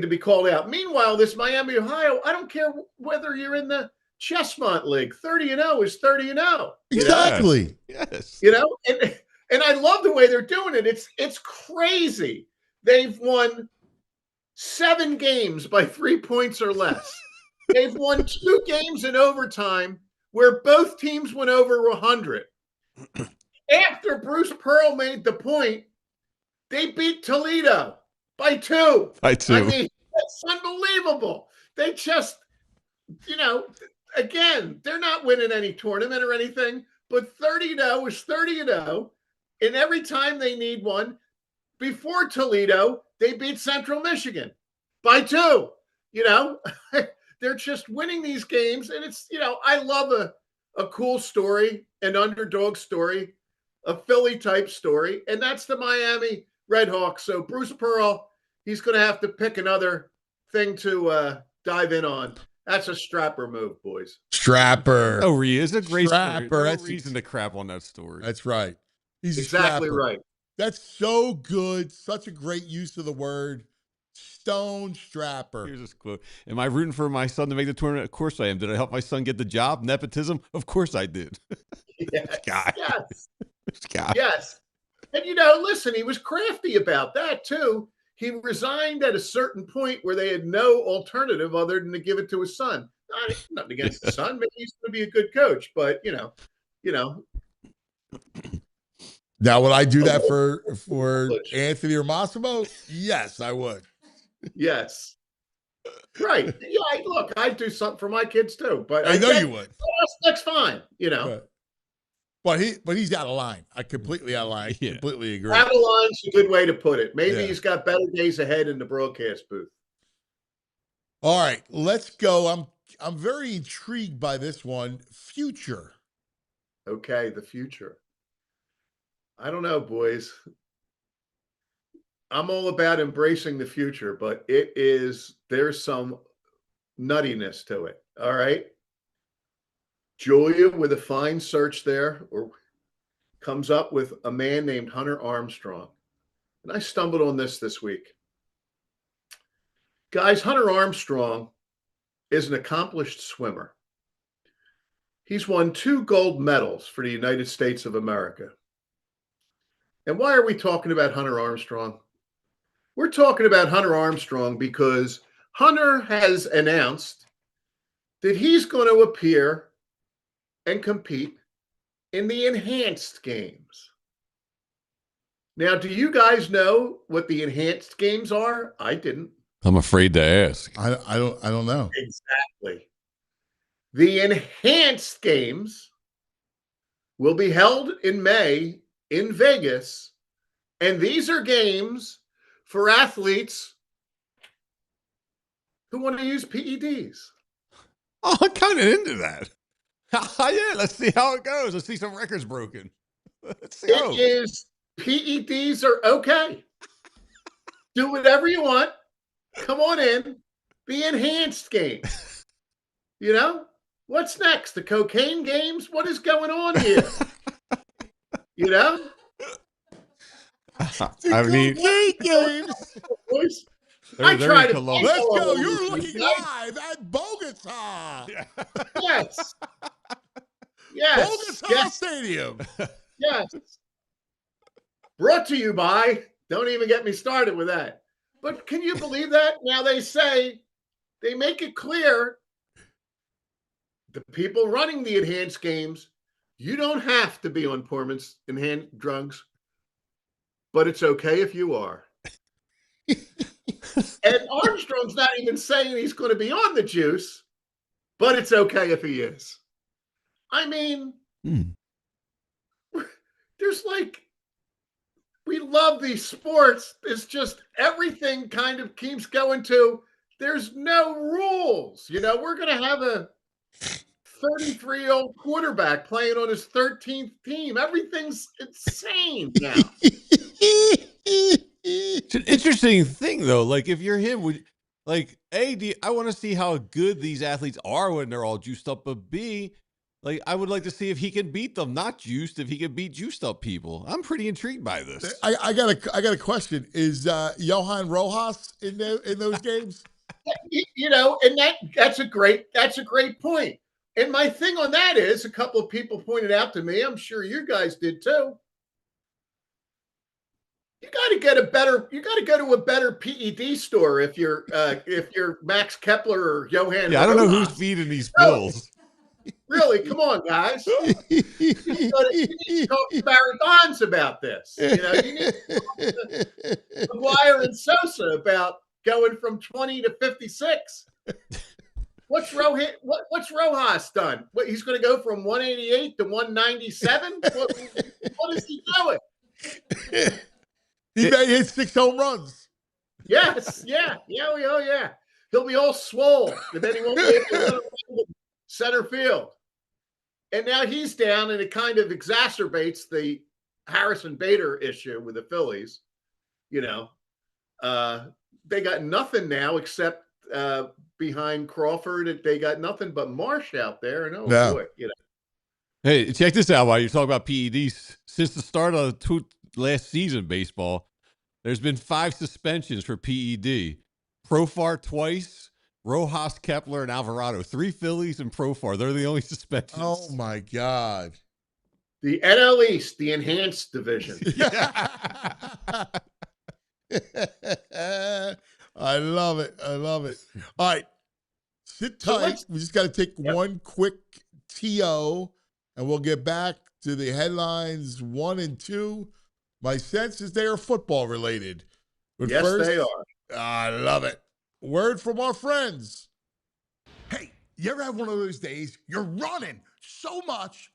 to be called out. Meanwhile, this Miami, Ohio, I don't care whether you're in the Chestnut League. 30-0 is 30-0. Exactly. Yes. And I love the way they're doing it. It's crazy. They've won 7 games by 3 points or less. They've won 2 games in overtime where both teams went over 100. After Bruce Pearl made the point, they beat Toledo by 2. By 2. I mean, that's unbelievable. They just, again, they're not winning any tournament or anything, but 30-0 is 30-0. And every time they need one, before Toledo, they beat Central Michigan by 2. They're just winning these games. And it's, I love a cool story, an underdog story, a Philly type story. And that's the Miami Redhawks. So Bruce Pearl, he's going to have to pick another thing to dive in on. That's a strapper move, boys. Strapper. Oh, he is a great Strapper. story. No That's reason to crap on that story. That's right. He's Exactly a strapper. right. That's so good. Such a great use of the word. Stone strapper. Here's this quote. Am I rooting for my son to make the tournament? Of course I am. Did I help my son get the job? Nepotism? Of course I did. Yes. This guy. Yes. This guy. Yes. And, listen, he was crafty about that, too. He resigned at a certain point where they had no alternative other than to give it to his son. Nothing against the son. Maybe he's going to be a good coach, but, Now, would I do that for Anthony or Massimo? Yes, I would. Yes. Right. Yeah, look, I'd do something for my kids, too. But I know you would. That's fine, Right. But he's out of line. I completely out of line. I completely agree. Out of line's a good way to put it. Maybe Yeah. he's got better days ahead in the broadcast booth. All right, let's go. I'm very intrigued by this one. Future. Okay, the future. I don't know, boys. I'm all about embracing the future, but there's some nuttiness to it. All right. Julia, with a fine search there, comes up with a man named Hunter Armstrong. And I stumbled on this week. Guys, Hunter Armstrong is an accomplished swimmer. He's won 2 gold medals for the United States of America. And why are we talking about Hunter Armstrong? We're talking about Hunter Armstrong because Hunter has announced that he's going to appear and compete in the enhanced games. Now, do you guys know what the enhanced games are? I didn't. I'm afraid to ask. I don't know. Exactly. The enhanced games will be held in May in Vegas, and these are games for athletes who want to use PEDs. Oh, I'm kind of into that. Yeah, let's see how it goes. Let's see some records broken. Let's go. PEDs are okay. Do whatever you want. Come on in. The enhanced game. What's next? The cocaine games? What is going on here? I mean, games. Boys, they're I try in to. Columbus. Let's Oh, go. You're you looking guys. live at Bogota. Yes. Yes. Bogota Yes. Stadium. Yes. Brought to you by, don't even get me started with that. But can you believe that? Now they make it clear, the people running the enhanced games, you don't have to be on performance enhanced drugs, but it's okay if you are. And Armstrong's not even saying he's going to be on the juice, but it's okay if he is. I mean, there's like, we love these sports. It's just everything kind of keeps going to, there's no rules. You know, we're going to have a 33-year-old quarterback playing on his 13th team. Everything's insane now. It's an interesting thing, though. Like, if you're him, I want to see how good these athletes are when they're all juiced up, but B, like, I would like to see if he can beat them, not juiced, if he can beat juiced up people. I'm pretty intrigued by this. I got a question. Is Johan Rojas in those games? You know, and that's a great point. And my thing on that is, a couple of people pointed out to me, I'm sure you guys did too. You got to go to a better PED store if you're Max Kepler or Johan. Yeah, I don't know Rojas. who's feeding these pills. Really, come on, guys. You need to talk to Barry Bonds about this. You know, you need to talk to McGuire and Sosa about going from 20 to 56. What's Rojas done? What, he's going to go from 188 to 197? What is he doing? He may hit 6 home runs. Yes, yeah. He'll be all swole, and then he won't be able to run center field. And now he's down, and it kind of exacerbates the Harrison Bader issue with the Phillies. You know, they got nothing now except behind Crawford. They got nothing but Marsh out there, and boy, you know. Hey, check this out while you're talking about PEDs. Since the start of last season baseball, there's been 5 suspensions for PED. Profar twice, Rojas, Kepler, and Alvarado. 3 Phillies and Profar. They're the only suspensions. Oh, my God. The NL East, the enhanced division. I love it. All right. Sit tight. We just got to take one quick TO, and we'll get back to the headlines 1 and 2. My sense is they are football related. But yes, first, they are. I love it. Word from our friends. Hey, you ever have one of those days you're running so much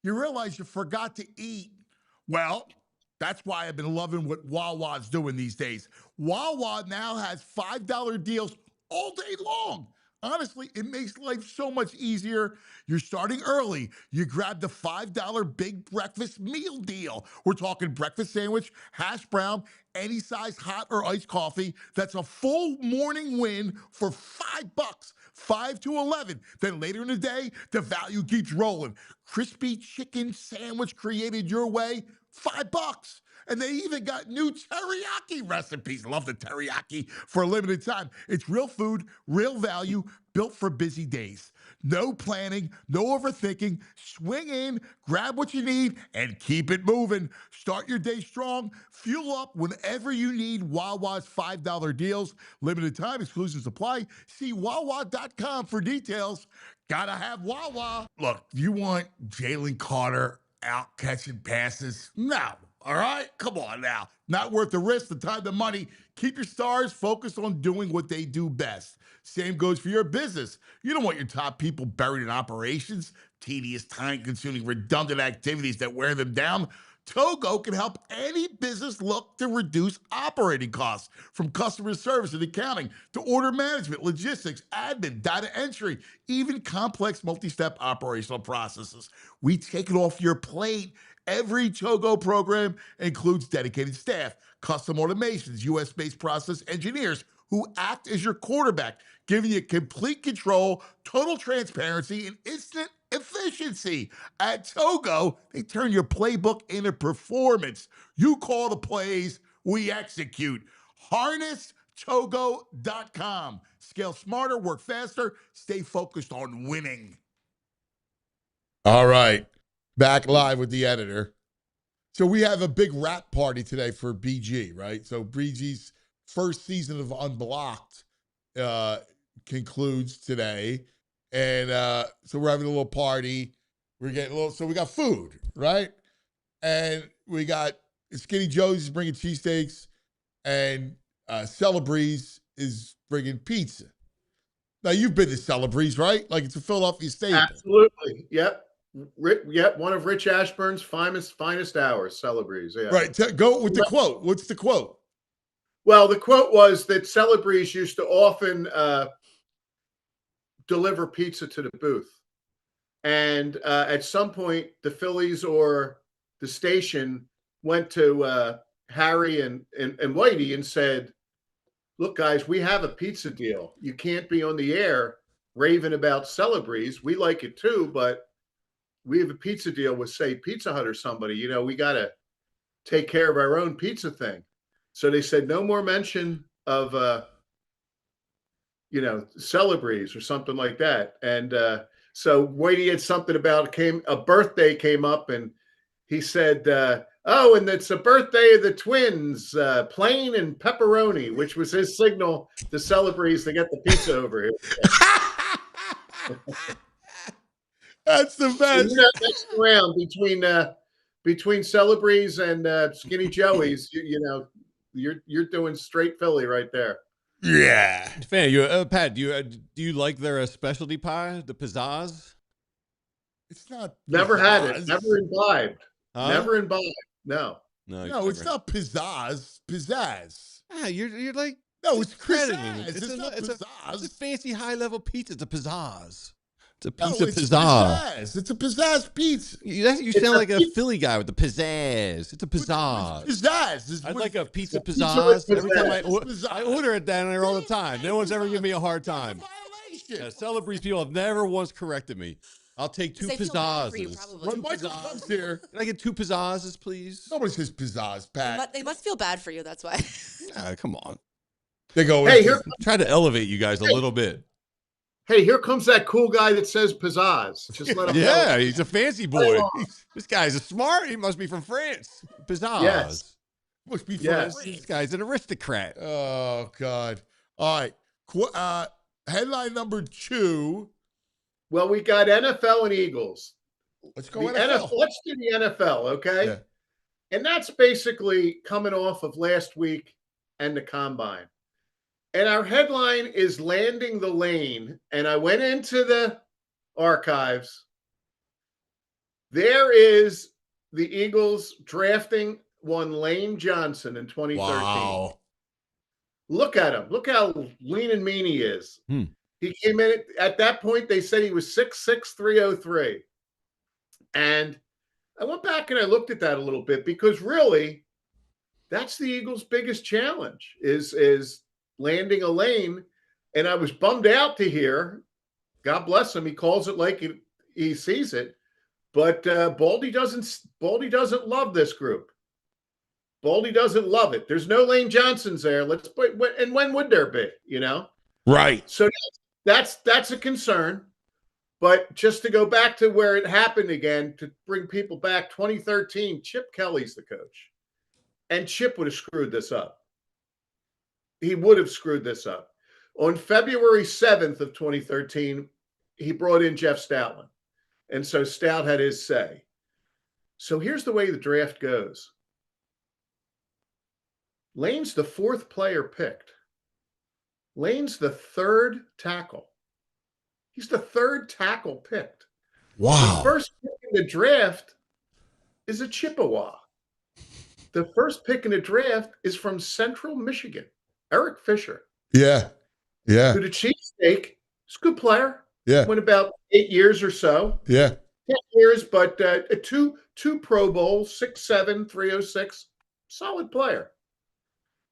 you realize you forgot to eat? Well, that's why I've been loving what Wawa's doing these days. Wawa now has $5 deals all day long. Honestly, it makes life so much easier. You're starting early. You grab the $5 big breakfast meal deal. We're talking breakfast sandwich, hash brown, any size hot or iced coffee. That's a full morning win for $5, 5 to 11. Then later in the day, the value keeps rolling. Crispy chicken sandwich created your way, $5. And they even got new teriyaki recipes. Love the teriyaki for a limited time. It's real food, real value, built for busy days. No planning, no overthinking. Swing in, grab what you need, and keep it moving. Start your day strong. Fuel up whenever you need Wawa's $5 deals. Limited time, exclusive supply. See Wawa.com for details. Gotta have Wawa. Look, you want Jalen Carter out catching passes? No. All right? Come on now. Not worth the risk, the time, the money. Keep your stars focused on doing what they do best. Same goes for your business. You don't want your top people buried in operations, tedious, time-consuming, redundant activities that wear them down. Togo can help any business look to reduce operating costs, from customer service and accounting to order management, logistics, admin, data entry, even complex multi-step operational processes. We take it off your plate. Every Togo program includes dedicated staff, custom automations, US-based process engineers who act as your quarterback, giving you complete control, total transparency, and instant efficiency. efficiency. At Togo, they turn your playbook into performance. You call the plays, we execute. HarnessTogo.com. Scale smarter, work faster, stay focused on winning. All right, back live with the editor. So we have a big rap party today for BG, right? So BG's first season of Unblocked concludes today. And so we're having a little party. We're getting a little, so we got food, right? And we got Skinny Joe's is bringing cheesesteaks, and Celebreze is bringing pizza. Now, you've been to Celebreze, right? Like, it's a Philadelphia staple. Absolutely. Yep. Yep. One of Rich Ashburn's finest hours, Celebreze. Yeah. Right. Go with the quote. What's the quote? Well, the quote was that Celebreze used to often deliver pizza to the booth. And at some point, the Phillies or the station went to Harry and Whitey and said, look, guys, we have a pizza deal. You can't be on the air raving about Celebreze. We like it too, but we have a pizza deal with, say, Pizza Hut or somebody. You know, we got to take care of our own pizza thing. So they said no more mention of, Celebreze or something like that. And so Whitey had something about a birthday came up, and he said, oh, and it's a birthday of the twins, plain and pepperoni, which was his signal to Celebreze to get the pizza over here. That's the best. You're not messing around between Celebreze and Skinny Joey's. You're doing straight Philly right there. Yeah. Fan, Pat, do you like their specialty pie, the pizzazz? It's not. Never had it. pizzazz. Never imbibed. Huh? Never imbibed. No. No, it's not pizzazz. Pizzazz. Ah, you're like No, it's crediting pizzazz. it. It's not It's pizzazz. a fancy high level pizza. It's a pizzazz. It's a No, piece of it's pizzazz. pizzazz. It's a pizzazz pizza. You sound like a Philly guy with the pizzazz. It's a pizzazz. Pizzazz. I'd like a pizza pizza pizzazz. with Every time pizzazz. I order it down there all the time. No one's ever given me a hard time. Violation. Yeah, Celebreze people have never once corrected me. I'll take two They feel bad for you, pizzazzes. probably. When Michael comes here, Can I get two pizzazzes, please? nobody says pizzazz, Pat. They must feel bad for you. That's why. Come on. They go, Hey, here Try to elevate you guys a little bit. here comes that cool guy that says pizzazz. Just let him Yeah, know. he's a fancy boy. This guy's a smart. He must be from France. Pizzazz. Yes. must be Yes. from This guy's an aristocrat. Oh, God. All right. Headline number 2. Well, we got NFL and Eagles. Let's go The NFL. Let's do the NFL, okay? Yeah. And that's basically coming off of last week and the combine. And our headline is landing the lane. And I went into the archives. There is the Eagles drafting one Lane Johnson in 2013. Wow. Look at him. Look how lean and mean he is. Hmm. He came in at that point. They said he was 6'6", 303. And I went back and I looked at that a little bit because really that's the Eagles' biggest challenge is landing a lane. And I was bummed out to hear, God bless him, he calls it like he sees it. But Baldy doesn't love this group. Baldy doesn't love it. There's no Lane Johnsons there. And when would there be? You know, Right. So that's a concern. But just to go back to where it happened again, to bring people back, 2013, Chip Kelly's the coach, and Chip would have screwed this up. He would have screwed this up. On February 7th of 2013, he brought in Jeff Stoutland. And so Stout had his say. So here's the way the draft goes. Lane's the 4th player picked. Lane's the 3rd tackle. He's the 3rd tackle picked. Wow. The first pick in the draft is a Chippewa. The first pick in the draft is from Central Michigan, Eric Fisher. Yeah. Yeah. To the cheesesteak. He's a good player. Yeah. Went about 8 years or so. Yeah. 10 years, but two Pro Bowls, 6'7", 306. Solid player.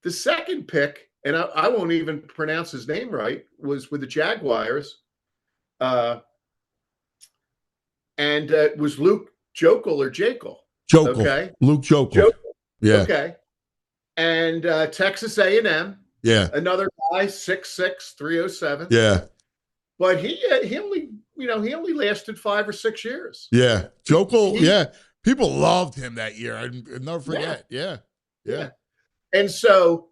The second pick, and I won't even pronounce his name right, was with the Jaguars. And and it was Luke Jokel or Jekyll. Jokel. Okay. Luke Jokel. Jokel. Yeah. Okay. And Texas A&M. Yeah. Another guy, 6'6", 307. Yeah. But he only lasted 5 or 6 years. Yeah. Jokel, people loved him that year. I'll never forget. Yeah. And so,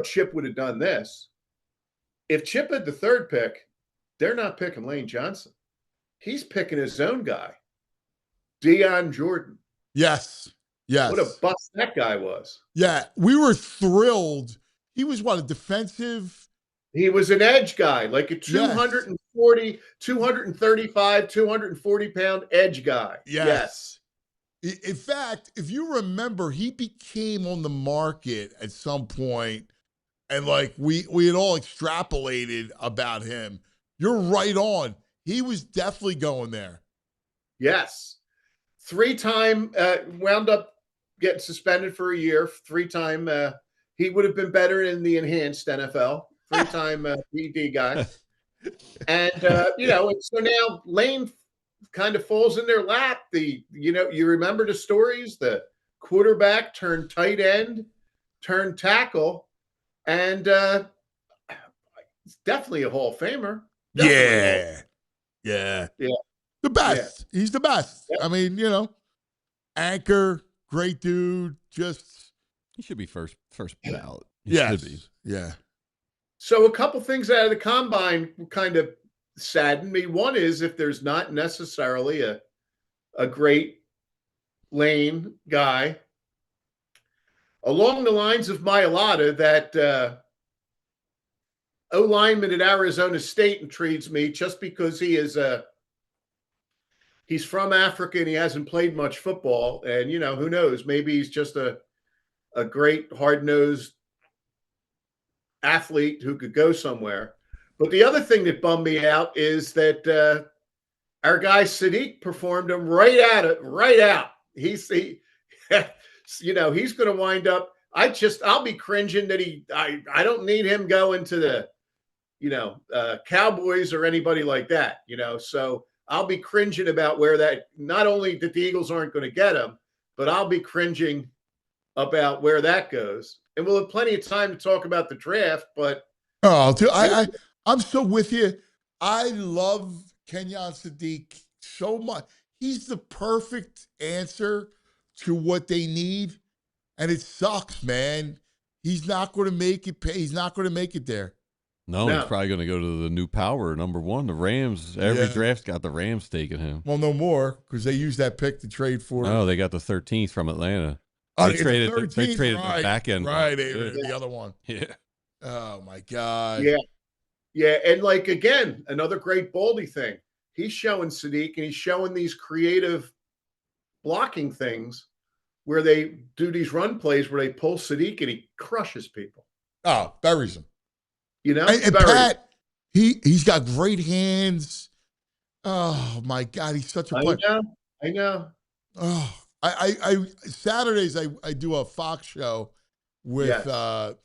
Chip would have done this. If Chip had the third pick, they're not picking Lane Johnson. He's picking his own guy, Deion Jordan. Yes. What a bust that guy was. Yeah. We were thrilled. He was a defensive. He was an edge guy, like a 240, 235, 240-pound edge guy. Yes. In fact, if you remember, he became on the market at some point, and we had all extrapolated about him. You're right on. He was definitely going there. Yes. 3-time, wound up getting suspended for a year. 3-time, he would have been better in the enhanced NFL. 3-time PED guy. And, and so now Lane kind of falls in their lap. You remember the stories, the quarterback turned tight end, turned tackle, and it's definitely a Hall of Famer. Yeah. The best. Yeah. He's the best. Yep. I mean, anchor, great dude. Just he should be first ballot. Yes. Should be. Yeah. So a couple things out of the combine kind of saddened me. One is if there's not necessarily a great Lane guy, along the lines of Mailata, that O-lineman at Arizona State intrigues me just because he's from Africa and he hasn't played much football. And, who knows? Maybe he's just a great hard-nosed athlete who could go somewhere. But the other thing that bummed me out is that our guy Sadiq performed him right out. He's going to wind up. I'll be cringing that I don't need him going to the, Cowboys or anybody like that, so I'll be cringing about where that, not only that the Eagles aren't going to get him, but I'll be cringing about where that goes. And we'll have plenty of time to talk about the draft, but. Oh, dude, I'm so with you. I love Kenyon Sadiq so much. He's the perfect answer to what they need. And it sucks, man. He's not going to make it. He's not going to make it there. No, he's probably going to go to the new power, number one, the Rams. Every draft's got the Rams taking him. Well, no more, because they used that pick to trade for. Oh, they got the 13th from Atlanta. They traded the back end. Right, the other one. Yeah. Oh, my God. Yeah, and again, another great Baldy thing. He's showing Sadiq, and he's showing these creative blocking things where they do these run plays where they pull Sadiq and he crushes people. Oh, buries them. And Pat, he's got great hands. Oh my God, he's such a player. I know. Oh, I Saturdays I do a Fox show with a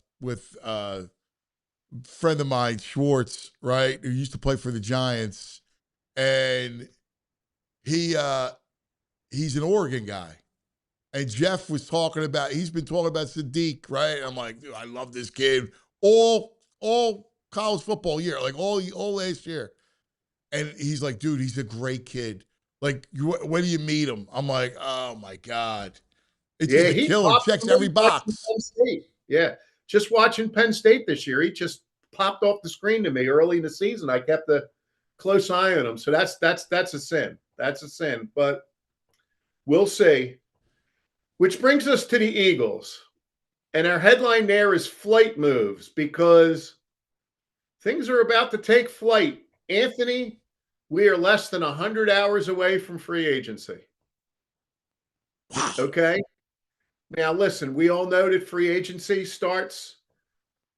friend of mine, Schwartz, right, who used to play for the Giants, and he's an Oregon guy. And Jeff was he's been talking about Sadiq, right? And I'm like, dude, I love this kid. All college football year, all last year. And he's like, dude, he's a great kid. When do you meet him? I'm like, oh my God. It's just a killer. Checks every box. Yeah. Just watching Penn State this year, he just popped off the screen to me early in the season. I kept a close eye on him. So that's a sin. That's a sin. But we'll see. Which brings us to the Eagles. And our headline there is flight moves, because things are about to take flight. Anthony, we are less than 100 hours away from free agency. Wow. Okay? Now, listen, we all know that free agency starts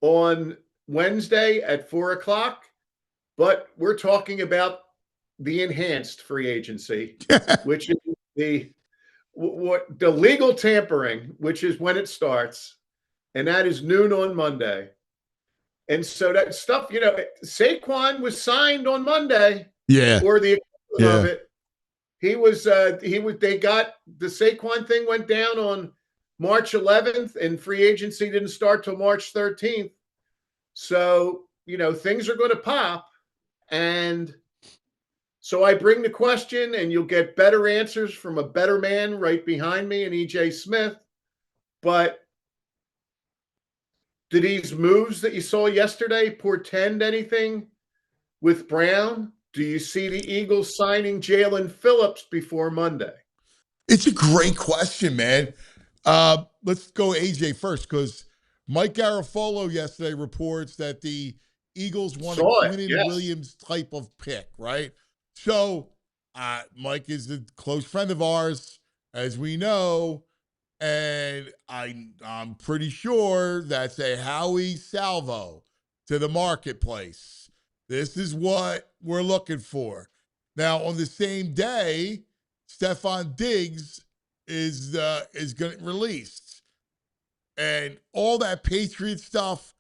on Wednesday at 4 o'clock, but we're talking about the enhanced free agency, which is the legal tampering, which is when it starts, and that is noon on Monday. And so that stuff, Saquon was signed on Monday. Yeah. Or the equivalent of it. They got the Saquon thing went down on March 11th, and free agency didn't start till March 13th. So, things are going to pop. And so I bring the question, and you'll get better answers from a better man right behind me, and EJ Smith. But do these moves that you saw yesterday portend anything with Brown? Do you see the Eagles signing Jalen Phillips before Monday? It's a great question, man. Let's go AJ first, because Mike Garafolo yesterday reports that the Eagles want a Quentin Williams type of pick, right? So Mike is a close friend of ours, as we know, and I'm pretty sure that's a Howie salvo to the marketplace. This is what we're looking for. Now, on the same day, Stephon Diggs is getting released. And all that Patriots stuff,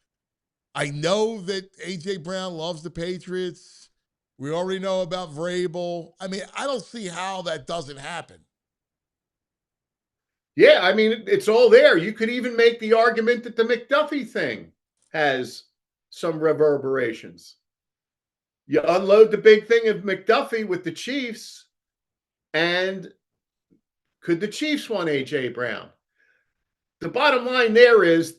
I know that A.J. Brown loves the Patriots. We already know about Vrabel. I mean, I don't see how that doesn't happen. Yeah, I mean, it's all there. You could even make the argument that the McDuffie thing has some reverberations. You unload the big thing of McDuffie with the Chiefs, and could the Chiefs want A.J. Brown? The bottom line there is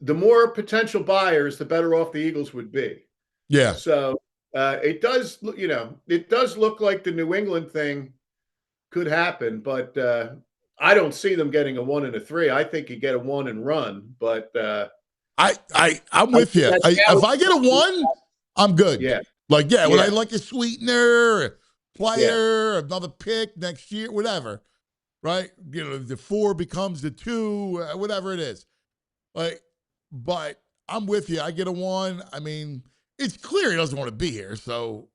the more potential buyers, the better off the Eagles would be. Yeah. So it does look like the New England thing could happen, but I don't see them getting a 1 and a 3. I think you get a 1 and run, but I'm with you. If I get a 1, I'm good. Yeah. When I like a sweetener, a player, another pick next year, whatever. Right? The 4 becomes the 2, whatever it is. But I'm with you. I get a 1. I mean, it's clear he doesn't want to be here. So,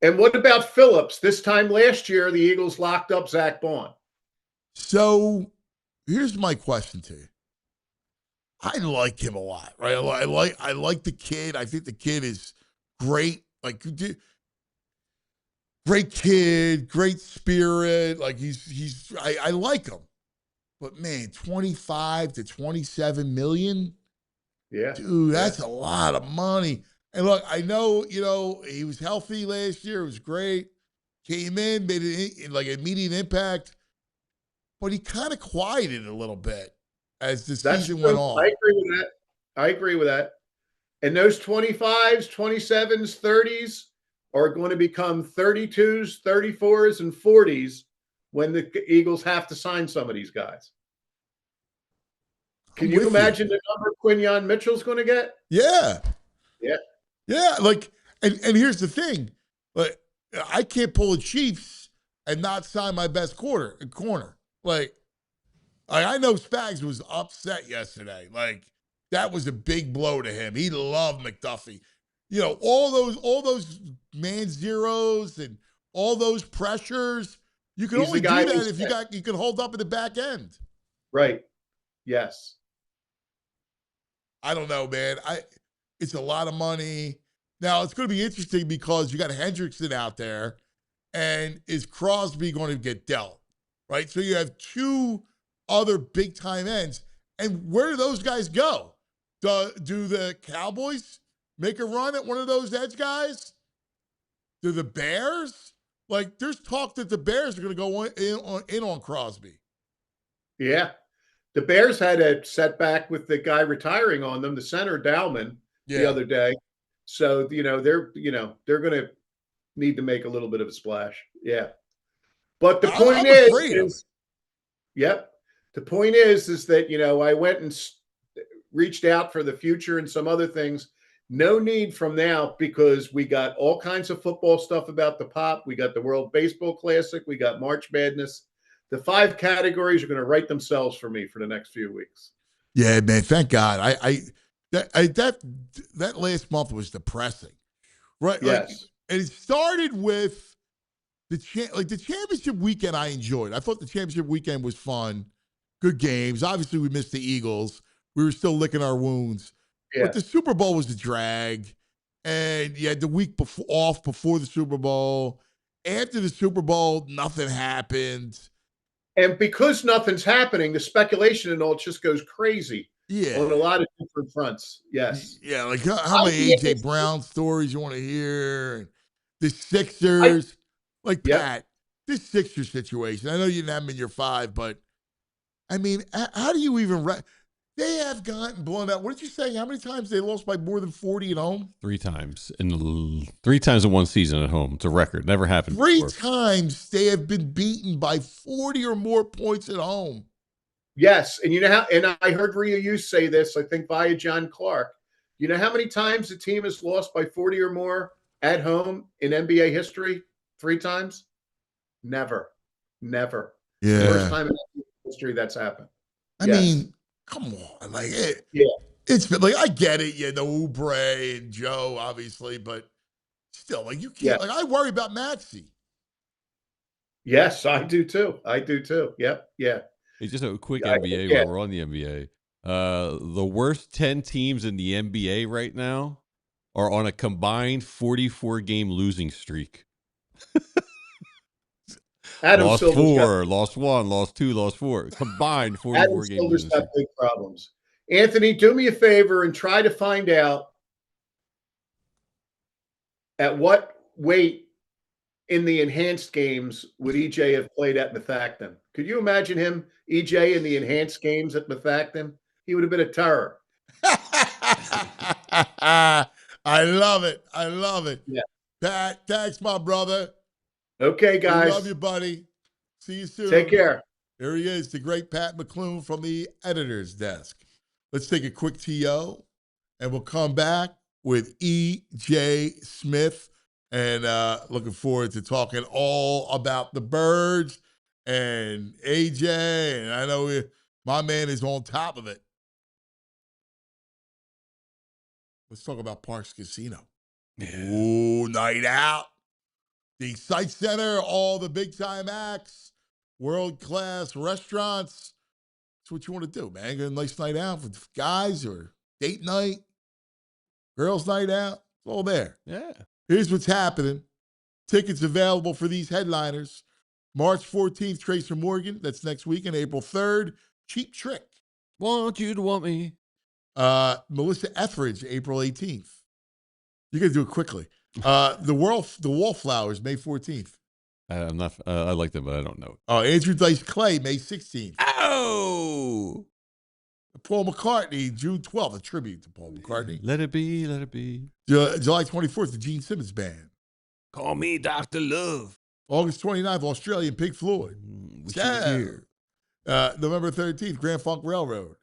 And what about Phillips? This time last year, the Eagles locked up Zach Bond. So here's my question to you. I like him a lot, right? I like the kid. I think the kid is great. Great kid, great spirit. I like him. But man, 25 to 27 million? Yeah. Dude, that's a lot of money. And look, I know, he was healthy last year. It was great. Came in, made an immediate impact. But he kind of quieted a little bit as the season went on. I agree with that. And those 25s, 27s, 30s are going to become 32s, 34s, and 40s when the Eagles have to sign some of these guys. Can you imagine the number Quinyon Mitchell's going to get? Yeah. Yeah. Yeah. And here's the thing. I can't pull the Chiefs and not sign my best corner. I know Spags was upset yesterday. That was a big blow to him. He loved McDuffie. All those man zeros and all those pressures. You can only do that if you can hold up in the back end. Right. Yes. I don't know, man. It's a lot of money. Now it's going to be interesting because you got Hendrickson out there, and is Crosby going to get dealt? Right. So you have 2 other big time ends, and where do those guys go? Do the Cowboys make a run at one of those edge guys? Do the Bears? There's talk that the Bears are going to go in on Crosby. Yeah. The Bears had a setback with the guy retiring on them, the center Dowman, the other day. So, they're going to need to make a little bit of a splash. Yeah. But the point is the point is that, I went and reached out for the future and some other things. No need from now, because we got all kinds of football stuff about the pop. We got the World Baseball Classic. We got March Madness. The 5 categories are going to write themselves for me for the next few weeks. Yeah, man. Thank God. That last month was depressing, right? Yes. And it started with the championship weekend. I enjoyed. I thought the championship weekend was fun. Good games. Obviously, we missed the Eagles. We were still licking our wounds. Yeah. But the Super Bowl was a drag, and you had the week off before the Super Bowl, after the Super Bowl, nothing happened. And because nothing's happening, the speculation and all just goes crazy Yeah. on a lot of different fronts. Yes. Yeah, like how many A.J. Brown stories you want to hear? And the Sixers. Yep. Pat, this Sixers situation, I know you didn't have them in your 5, but, I mean, how do you even they have gotten blown out. What did you say? How many times they lost by more than 40 at home? 3 times. 3 times in one season at home. It's a record. Never happened 3 before. times they have been beaten by 40 or more points at home. Yes. And you know how, and I heard Rhea you say this, I think via John Clark. You know how many times the team has lost by 40 or more at home in NBA history? 3 times? Never. Never. Yeah. First time in history that's happened. I mean, come on. Like, it's been like, I get it. You know, Oubre and Joe, obviously, but still, like, you can't, like, I worry about Maxey. Yes, I do too. Yep. Yeah. Hey, just a quick NBA while we're on the NBA. The worst 10 teams in the NBA right now are on a combined 44-game losing streak. Adam lost Silver's 4, lost 1, lost 2, lost 4. Combined 44 Adam game Silver's losing got streak. big problems. Anthony, do me a favor and try to find out at what weight in the enhanced games would EJ have played at Methacton? Could you imagine him, EJ, in the enhanced games at Methacton? He would have been a terror. I love it. Yeah. Pat, thanks, my brother. Okay, guys. We love you, buddy. See you soon. Take care. There he is, the great Pat McLoone from the editor's desk. Let's take a quick TO, and we'll come back with EJ Smith. And looking forward to talking all about the Birds and AJ. And I know my man is on top of it. Let's talk about Parks Casino. Yeah. Ooh, night out. The Sight Center, all the big-time acts, world-class restaurants. That's what you want to do, man. Get a nice night out for guys or date night, girls' night out. It's all there. Yeah. Here's what's happening. Tickets available for these headliners. March 14th, Tracer Morgan. That's next week. And April 3rd, Cheap Trick. Want you to want me. Melissa Etheridge, April 18th. You got to do it quickly. The Wallflowers, May 14th. I'm not. I like them, but I don't know. Oh, Andrew Dice Clay, May 16th. Oh, Paul McCartney, June 12th, a tribute to Paul McCartney. let it be, let it be. July 24th, the Gene Simmons Band. Call me Dr. Love. August 29th, Australian Pink Floyd. Here. November 13th, Grand Funk Railroad.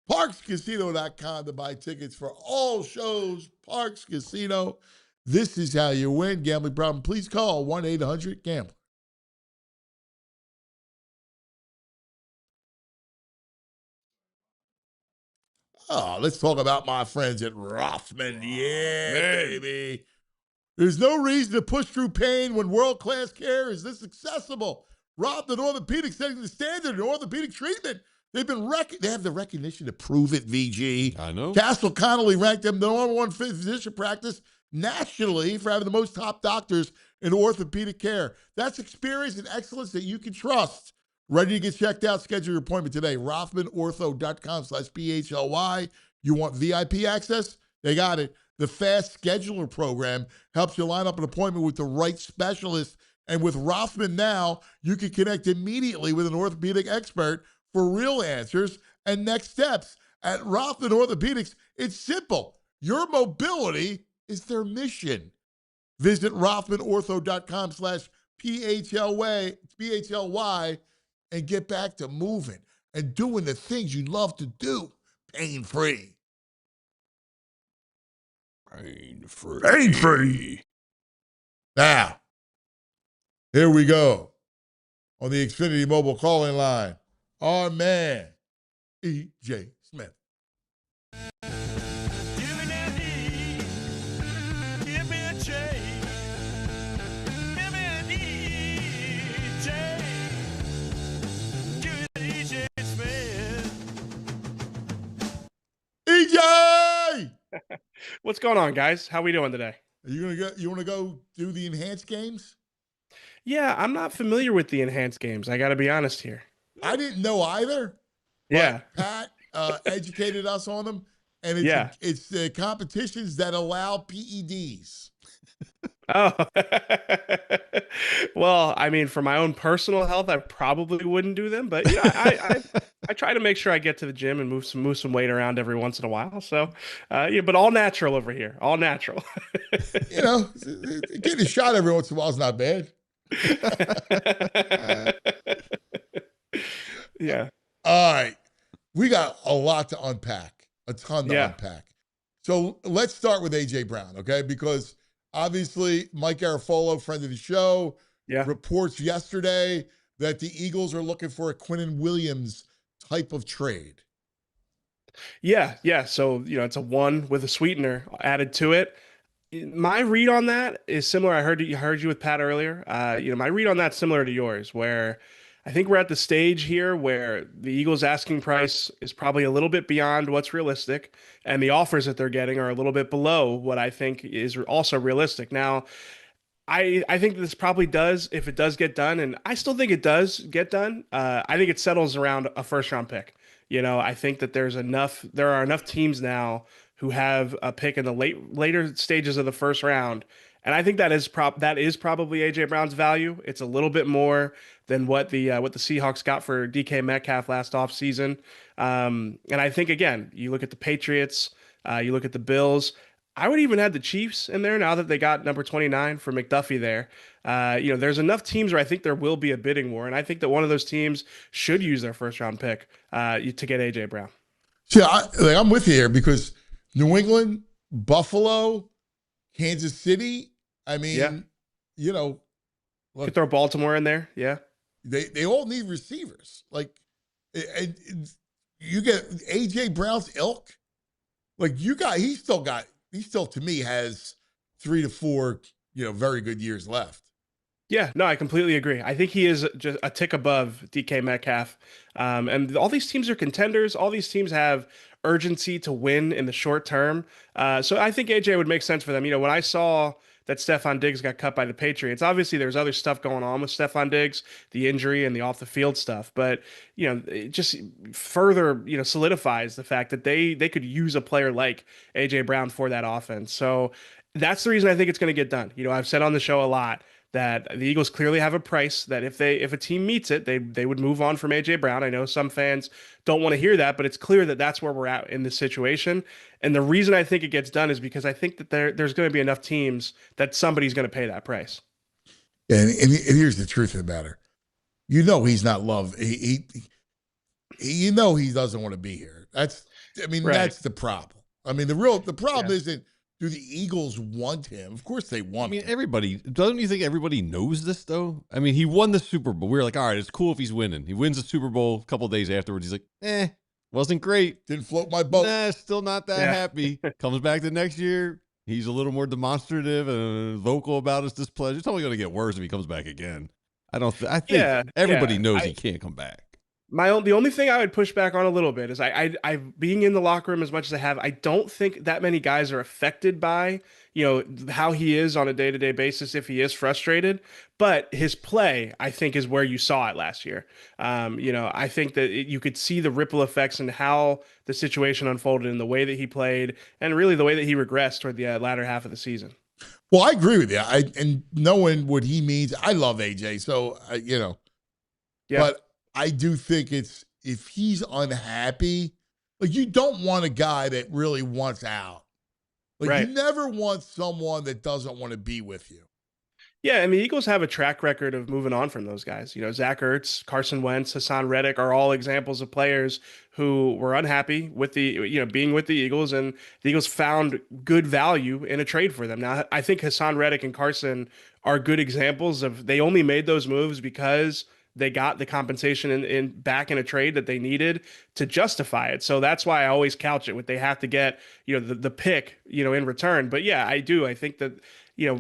ParksCasino.com to buy tickets for all shows. Parks Casino. This is how you win. Gambling problem, please call 1-800-GAMBLER. Oh, let's talk about my friends at Rothman. Yeah, baby. There's no reason to push through pain when world-class care is this accessible. Rothman Orthopedics setting the standard in orthopedic treatment. They have the recognition to prove it, VG. I know. Castle Connolly ranked them the #1 physician practice nationally for having the most top doctors in orthopedic care. That's experience and excellence that you can trust. Ready to get checked out? Schedule your appointment today. RothmanOrtho.com/PHLY. You want VIP access? They got it. The Fast Scheduler program helps you line up an appointment with the right specialist. And with Rothman now, you can connect immediately with an orthopedic expert for real answers and next steps. At Rothman Orthopedics, it's simple. Your mobility is their mission. Visit RothmanOrtho.com/PHLY and get back to moving and doing the things you love to do pain-free. Pain-free. Pain-free. Now, here we go. On the Xfinity mobile calling line, our man, EJ Smith. EJ! What's going on, guys? How we doing today? Are you want to go do the enhanced games? Yeah, I'm not familiar with the enhanced games. I got to be honest here. I didn't know either. Yeah. But Pat educated us on them, and Yeah. it's the competitions that allow PEDs. Oh, well, I mean, for my own personal health, I probably wouldn't do them, but I try to make sure I get to the gym and move some weight around every once in a while. So, yeah, but all natural over here, all natural. Getting a shot every once in a while is not bad. Yeah. All right, we got a lot to unpack, a ton to Yeah. unpack. So let's start with AJ Brown, okay? Because obviously, Mike Garafolo, friend of the show, Yeah. reports yesterday that the Eagles are looking for a Quentin Williams type of trade. Yeah. Yeah. So, it's a one with a sweetener added to it. My read on that is similar. I heard you with Pat earlier. My read on that's similar to yours, where I think we're at the stage here where the Eagles' asking price is probably a little bit beyond what's realistic, and the offers that they're getting are a little bit below what I think is also realistic. Now, I think this probably does, if it does get done, and I still think it does get done. I think it settles around a first round pick. I think that there are enough teams now who have a pick in the later stages of the first round. And I think that is probably AJ Brown's value. It's a little bit more than what the Seahawks got for DK Metcalf last offseason. And I think, again, you look at the Patriots, you look at the Bills. I would even add the Chiefs in there now that they got number 29 for McDuffie there. There's enough teams where I think there will be a bidding war, and I think that one of those teams should use their first round pick to get AJ Brown. See, I'm with you here because New England, Buffalo, Kansas City. I mean, look, Could throw Baltimore in there, yeah. They all need receivers. Like, and you get AJ Brown's ilk. Like he still to me has 3 to 4, very good years left. Yeah, no, I completely agree. I think he is just a tick above DK Metcalf. And all these teams are contenders. All these teams have urgency to win in the short term. So I think AJ would make sense for them. When I saw that Stephon Diggs got cut by the Patriots, obviously there's other stuff going on with Stephon Diggs, the injury and the off the field stuff. But, it just further, solidifies the fact that they could use a player like AJ Brown for that offense. So that's the reason I think it's going to get done. I've said on the show a lot that the Eagles clearly have a price that if a team meets it, they would move on from AJ Brown. I know some fans don't want to hear that, but it's clear that that's where we're at in this situation. And the reason I think it gets done is because I think that there's going to be enough teams that somebody's going to pay that price. And here's the truth of the matter. He's not loved. He doesn't want to be here. That's the problem. I mean, the problem isn't, do the Eagles want him? Of course they want him. Doesn't you think everybody knows this, though? I mean, he won the Super Bowl. We were like, all right, it's cool if he's winning. He wins the Super Bowl a couple of days afterwards. He's like, wasn't great. Didn't float my boat. Still not that happy. Comes back the next year. He's a little more demonstrative and vocal about his displeasure. It's only going to get worse if he comes back again. I think everybody knows he can't come back. The only thing I would push back on a little bit is I being in the locker room as much as I have, I don't think that many guys are affected by, how he is on a day-to-day basis if he is frustrated. But his play, I think, is where you saw it last year. I think that you could see the ripple effects and how the situation unfolded in the way that he played and really the way that he regressed toward the latter half of the season. Well, I agree with you. And knowing what he means, I love AJ. So, Yeah. But I do think if he's unhappy, like you don't want a guy that really wants out. Like you never want someone that doesn't want to be with you. Yeah, and the Eagles have a track record of moving on from those guys. Zach Ertz, Carson Wentz, Hassan Reddick are all examples of players who were unhappy with being with the Eagles, and the Eagles found good value in a trade for them. Now, I think Hassan Reddick and Carson are good examples of they only made those moves because they got the compensation in back in a trade that they needed to justify it. So that's why I always couch it with they have to get, the pick, in return. But yeah, I do. I think that,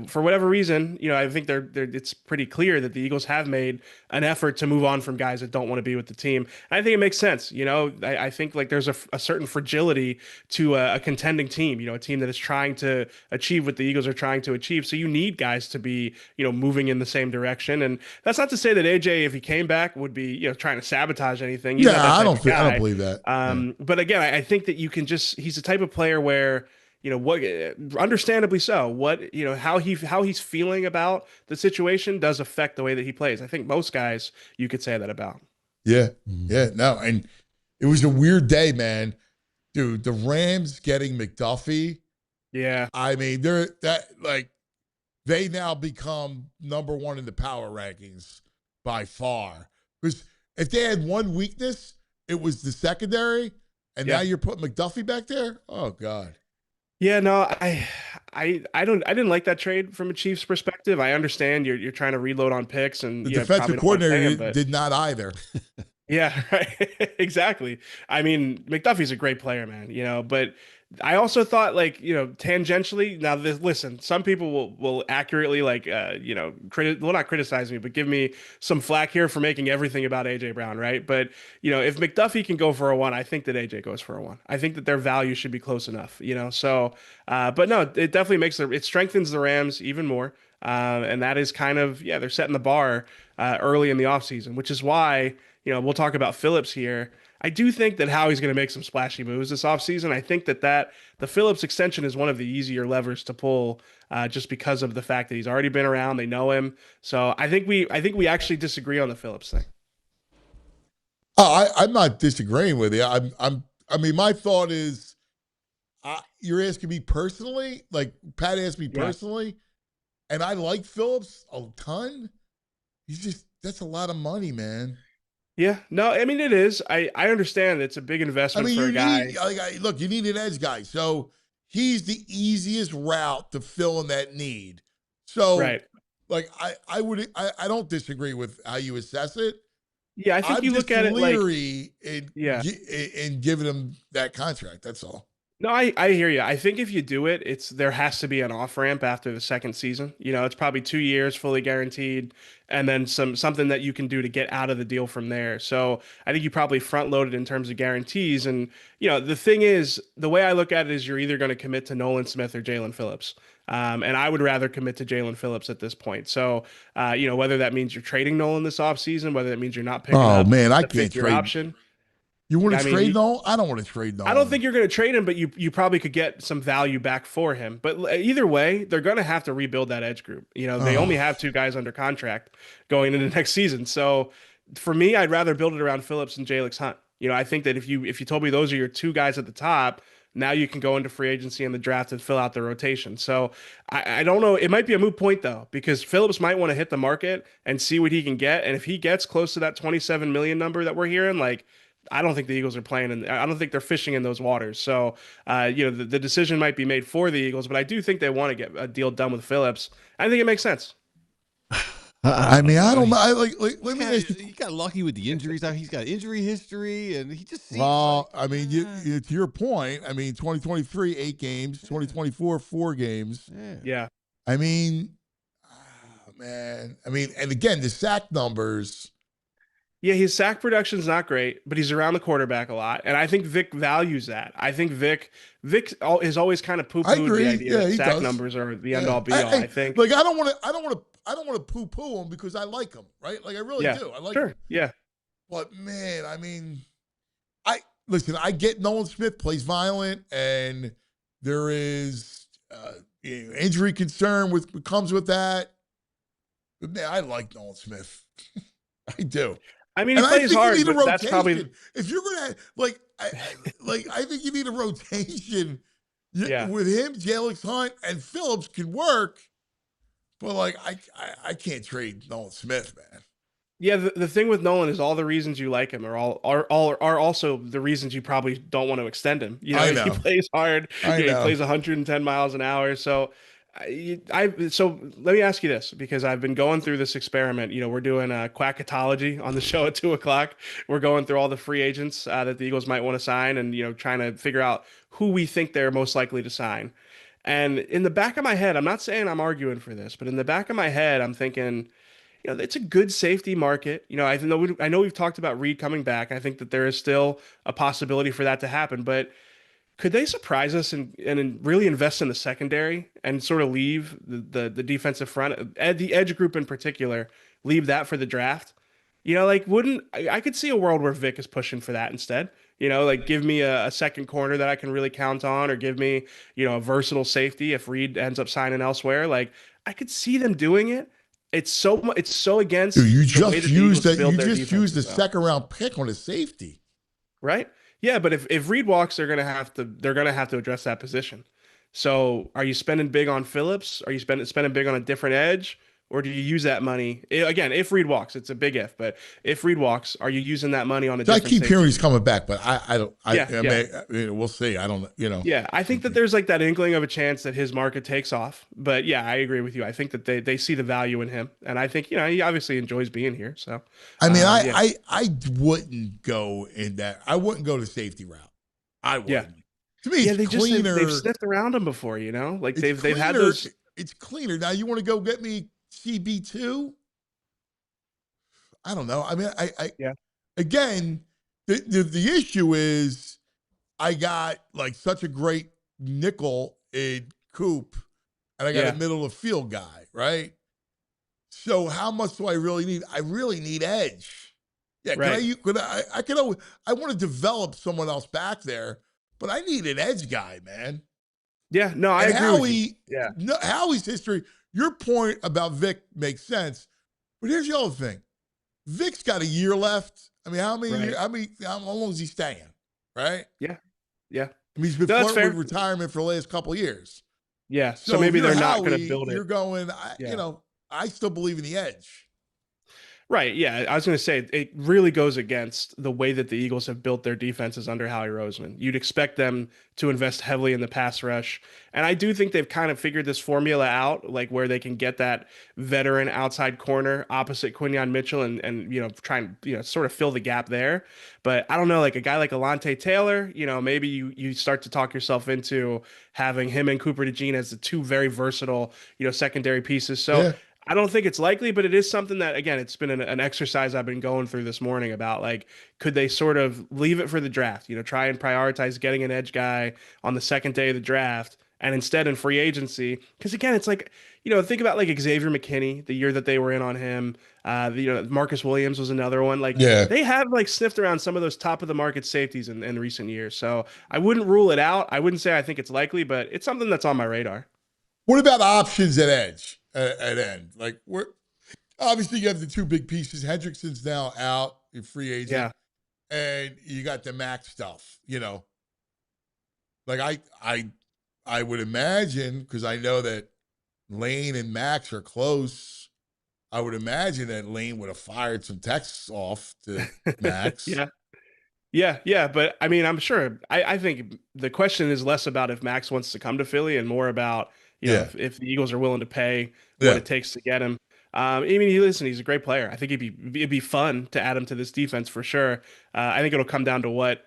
for whatever reason, I think it's pretty clear that the Eagles have made an effort to move on from guys that don't want to be with the team. And I think it makes sense. I think like there's a certain fragility to a contending team, a team that is trying to achieve what the Eagles are trying to achieve. So you need guys to be, moving in the same direction. And that's not to say that AJ, if he came back, would be, trying to sabotage anything. He's not that I type of don't guy. believe that. But again, I think that you can he's the type of player where, what, understandably so, how he's feeling about the situation does affect the way that he plays. I think most guys you could say that about. Yeah. No, and it was a weird day, man. Dude, the Rams getting McDuffie. Yeah. I mean, they now become number one in the power rankings by far. Because if they had one weakness, it was the secondary, and now you're putting McDuffie back there. Oh God. Yeah, no, I didn't like that trade from a Chiefs perspective. I understand you're trying to reload on picks, and the defensive coordinator did not either. Yeah, right. Exactly. I mean, McDuffie's a great player, man, but I also thought tangentially, now listen, some people will accurately not criticize me, but give me some flack here for making everything about AJ Brown, right? But, if McDuffie can go for a 1, I think that AJ goes for a 1. I think that their value should be close enough, so, but no, it definitely it strengthens the Rams even more. And that is kind of, they're setting the bar early in the offseason, which is why, we'll talk about Phillips here. I do think that Howie's going to make some splashy moves this offseason. I think that the Phillips extension is one of the easier levers to pull just because of the fact that he's already been around. They know him. So I think we actually disagree on the Phillips thing. Oh, I'm not disagreeing with you. I mean, my thought is, you're asking me personally, like Pat asked me personally, and I like Phillips a ton. That's a lot of money, man. Yeah, no, I mean, it is. I understand it's a big investment for a guy. Look, you need an edge guy. So he's the easiest route to fill in that need. So, right. I don't disagree with how you assess it. Yeah, I think you look at it like in giving him that contract. That's all. No, I hear you. I think if you do it, there has to be an off ramp after the second season. It's probably 2 years fully guaranteed, and then something that you can do to get out of the deal from there. So I think you probably front load it in terms of guarantees. And the thing is, the way I look at it is you're either going to commit to Nolan Smith or Jalen Phillips. And I would rather commit to Jalen Phillips at this point. So whether that means you're trading Nolan this offseason, whether that means you're not picking up I can't trade option. You want to trade Nolan? I don't want to trade Nolan. I don't think you're going to trade him, but you probably could get some value back for him. But either way, they're going to have to rebuild that edge group. They only have 2 guys under contract going into next season. So for me, I'd rather build it around Phillips and Jalix Hunt. I think that if you told me those are your 2 guys at the top, now you can go into free agency and the draft and fill out the rotation. So I don't know. It might be a moot point though, because Phillips might want to hit the market and see what he can get. And if he gets close to that 27 million number that we're hearing, I don't think the Eagles are playing, and I don't think they're fishing in those waters. So, the decision might be made for the Eagles, but I do think they want to get a deal done with Phillips. I think it makes sense. I mean, I don't know. Let me ask you. He got lucky with the injuries. He's got injury history, and he just seems I mean, to your point, 2023, 8 games, 2024, 4 games. Yeah. I mean, man. And again, the sack numbers. Yeah, his sack production's not great, but he's around the quarterback a lot, and I think Vic values that. I think Vic has always kind of poo-pooed the idea that sack numbers are the end-all be-all. I think. I don't want to poo-poo him because I like him, right? I really do. I like him. Yeah. But man, I get Nolan Smith plays violent, and there is injury concern comes with that. But man, I like Nolan Smith. I do. He plays hard, but that's probably if you're gonna I think you need a rotation. With him, Jalix Hunt and Phillips can work, but I can't trade Nolan Smith, man. Yeah, the thing with Nolan is all the reasons you like him are also the reasons you probably don't want to extend him. He plays hard. He plays 110 miles an hour. So so let me ask you this, because I've been going through this experiment. We're doing a quackatology on the show at 2:00. We're going through all the free agents that the Eagles might want to sign, and trying to figure out who we think they're most likely to sign. And in the back of my head, I'm not saying I'm arguing for this, but in the back of my head, I'm thinking, it's a good safety market. I know we've talked about Reed coming back. I think that there is still a possibility for that to happen, but could they surprise us and really invest in the secondary and sort of leave the defensive front, the edge group in particular, leave that for the draft? Like wouldn't I could see a world where Vic is pushing for that instead. Like give me a second corner that I can really count on, or give me, a versatile safety if Reed ends up signing elsewhere. Like I could see them doing it. It's so against Dude, you the way just that the used Eagles that. build You their just used the defenses, though. second round pick on a safety. Right? Yeah, but if Reed walks, they're gonna have to address that position. So are you spending big on Phillips? Are you spending big on a different edge? Or do you use that money again? If Reed walks, it's a big if. But if Reed walks, are you using that money on a So I different keep safety? hearing he's coming back, but I don't. Yeah. We'll see. I don't. Yeah, I think that there's like that inkling of a chance that his market takes off. But yeah, I agree with you. I think that they see the value in him, and I think he obviously enjoys being here. So I mean, yeah. I wouldn't go in that. I wouldn't go the safety route. I wouldn't. Yeah. To me, it's cleaner. They've sniffed around him before, like It's they've had cleaner. those. It's cleaner. Now you want to go get me CB2? I don't know. I mean, Yeah. Again, the issue is I got like such a great nickel in Coop, and I got a middle of field guy, right? So how much do I really need? I really need edge. Yeah, Right. I want to develop someone else back there, but I need an edge guy, man. Yeah, no, I And agree with you. Yeah. Howie's history, your point about Vic makes sense. But here's the other thing. Vic's got a year left. I mean, how long is he staying? Right? Yeah. Yeah. I mean, he's been No, that's flirting fair. with retirement for the last couple of years. Yeah. So maybe if you're they're not going to Howie, build it. You're going, Yeah. I still believe in the edge. Right. Yeah. I was going to say it really goes against the way that the Eagles have built their defenses under Howie Roseman. You'd expect them to invest heavily in the pass rush. And I do think they've kind of figured this formula out, like where they can get that veteran outside corner opposite Quinyon Mitchell and try and, sort of fill the gap there. But I don't know, like a guy like Alante Taylor, maybe you start to talk yourself into having him and Cooper DeJean as the two very versatile, secondary pieces. So Yeah. I don't think it's likely, but it is something that, again, it's been an exercise I've been going through this morning about, like, could they sort of leave it for the draft, try and prioritize getting an edge guy on the second day of the draft, and instead in free agency, because again, it's like, think about like Xavier McKinney, the year that they were in on him, Marcus Williams was another one. Like they have like sniffed around some of those top of the market safeties in recent years. So I wouldn't rule it out. I wouldn't say I think it's likely, but it's something that's on my radar. What about options at edge? At end, like obviously you have the two big pieces. Hendrickson's now out in free agent, and you got the Max stuff. Like I would imagine, because I know that Lane and Max are close. I would imagine that Lane would have fired some texts off to Max. Yeah. But I mean, I'm sure. I think the question is less about if Max wants to come to Philly and more about if the Eagles are willing to pay what it takes to get him. I mean, he's a great player. I think it'd be fun to add him to this defense for sure. I think it'll come down to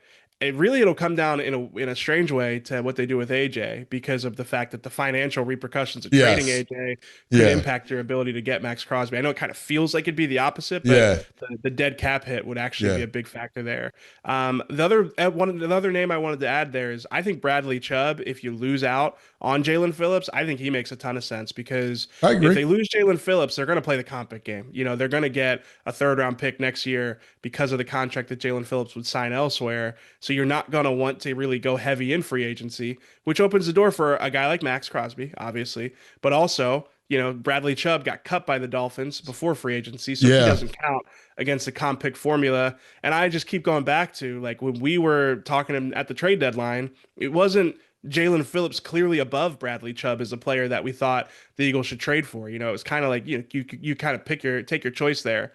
it'll come down in a strange way to what they do with AJ, because of the fact that the financial repercussions of trading AJ could impact your ability to get Max Crosby. I know it kind of feels like it'd be the opposite, but the dead cap hit would actually be a big factor there. The other name I wanted to add there is, I think Bradley Chubb, if you lose out on Jalen Phillips, I think he makes a ton of sense, because if they lose Jalen Phillips, they're going to play the comp pick game. They're going to get a third-round pick next year because of the contract that Jalen Phillips would sign elsewhere. So you're not going to want to really go heavy in free agency, which opens the door for a guy like Max Crosby, obviously, but also, Bradley Chubb got cut by the Dolphins before free agency, so he doesn't count against the comp pick formula. And I just keep going back to, like, when we were talking at the trade deadline, it wasn't Jalen Phillips clearly above Bradley Chubb as a player that we thought the Eagles should trade for. It was kind of like, you kind of take your choice there.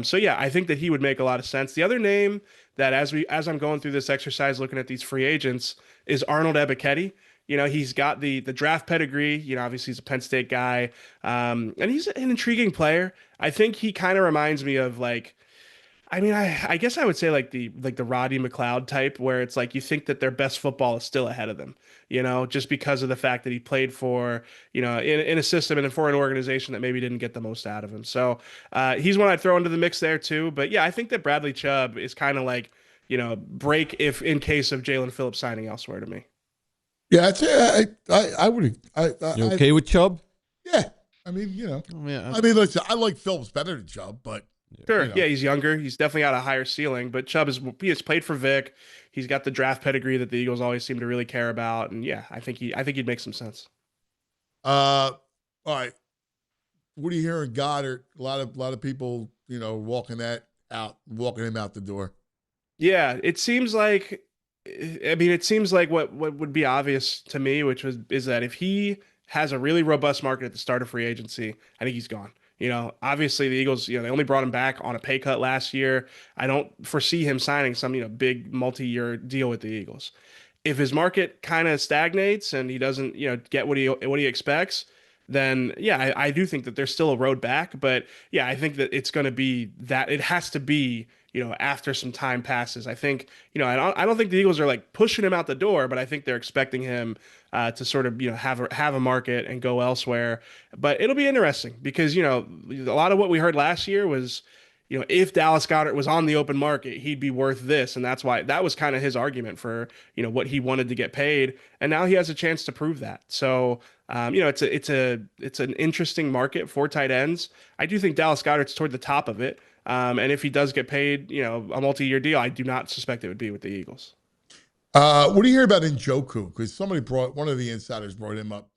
So yeah, I think that he would make a lot of sense. The other name that as I'm going through this exercise, looking at these free agents, is Arnold Ebiketie. He's got the draft pedigree. Obviously he's a Penn State guy. And he's an intriguing player. I think he kind of reminds me of, like, I mean, I guess I would say like the Roddy McLeod type, where it's like you think that their best football is still ahead of them, just because of the fact that he played for, in a system and for an organization that maybe didn't get the most out of him. So he's one I'd throw into the mix there too. But yeah, I think that Bradley Chubb is kind of like, break if in case of Jalen Phillips signing elsewhere to me. Yeah, I would. You okay with Chubb? Yeah, I mean, Yeah. I mean, listen, I like Phillips better than Chubb, but Sure. Yeah, he's younger. He's definitely got a higher ceiling, but Chubb he has played for Vic. He's got the draft pedigree that the Eagles always seem to really care about. And yeah, I think he'd make some sense. All right. What are you hearing, Goddard? A lot of people, walking him out the door. Yeah, it seems like what would be obvious to me, is that if he has a really robust market at the start of free agency, I think he's gone. Obviously the Eagles, they only brought him back on a pay cut last year. I don't foresee him signing some, big multi-year deal with the Eagles. If his market kind of stagnates and he doesn't, get what he expects, then yeah, I do think that there's still a road back. But yeah, I think that it's going to be that it has to be, after some time passes. I think, I don't think the Eagles are like pushing him out the door, but I think they're expecting him to sort of, have a market and go elsewhere. But it'll be interesting because, a lot of what we heard last year was, if Dallas Goedert was on the open market, he'd be worth this. And that's why that was kind of his argument for, what he wanted to get paid. And now he has a chance to prove that. So, it's an interesting market for tight ends. I do think Dallas Goedert's toward the top of it. And if he does get paid, a multi-year deal, I do not suspect it would be with the Eagles. What do you hear about Njoku? Because one of the insiders brought him up.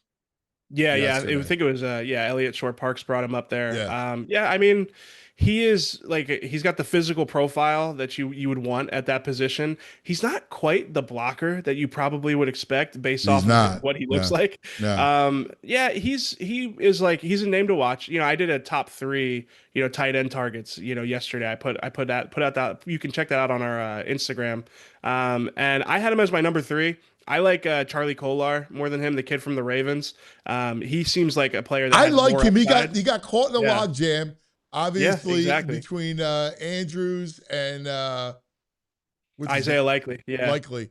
Yeah, yesterday. I think it was Elliot Short-Parks brought him up there. Yeah. I mean, he is like, he's got the physical profile that you would want at that position. He's not quite the blocker that you probably would expect based off of what he looks like. No. He is like, he's a name to watch. I did a top 3, tight end targets, yesterday. I put out that, you can check that out on our Instagram. And I had him as my number 3. I like Charlie Kolar more than him, the kid from the Ravens. He seems like a player that I like him. Upside. He got caught in a log jam. Obviously, exactly. between Andrews and Isaiah Likely. Yeah. Likely.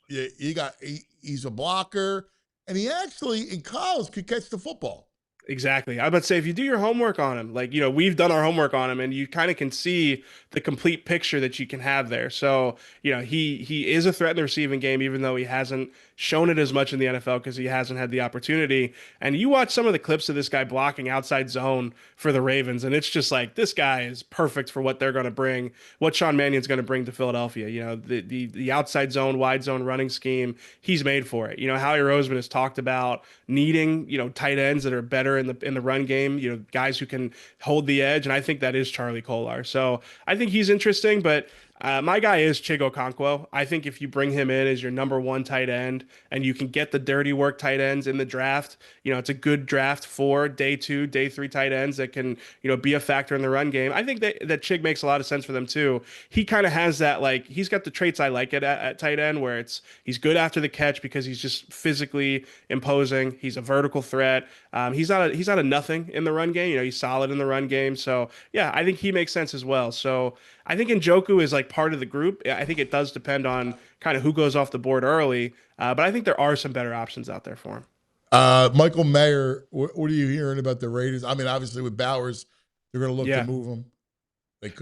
He's a blocker, and he actually in college could catch the football. Exactly. I would say if you do your homework on him, like, we've done our homework on him and you kind of can see the complete picture that you can have there. So, he is a threat in the receiving game, even though he hasn't shown it as much in the NFL because he hasn't had the opportunity. And you watch some of the clips of this guy blocking outside zone for the Ravens, and it's just like, this guy is perfect for what they're going to bring, what Sean Mannion's going to bring to Philadelphia. The outside zone, wide zone running scheme, he's made for it. Howie Roseman has talked about needing, tight ends that are better in the run game, guys who can hold the edge. And I think that is Charlie Kolar. So I think he's interesting, but my guy is Chigo Okonkwo. I think if you bring him in as your number 1 tight end and you can get the dirty work tight ends in the draft, it's a good draft for day 2, day 3 tight ends that can, be a factor in the run game. I think that Chig makes a lot of sense for them too. He kind of has that, like, he's got the traits I like at tight end, where he's good after the catch because he's just physically imposing. He's a vertical threat. He's not a nothing in the run game. He's solid in the run game. So yeah, I think he makes sense as well. So I think Njoku is like part of the group. I think it does depend on kind of who goes off the board early, but I think there are some better options out there for him. Michael Mayer, what are you hearing about the Raiders? I mean, obviously with Bowers, they're going to look to move him.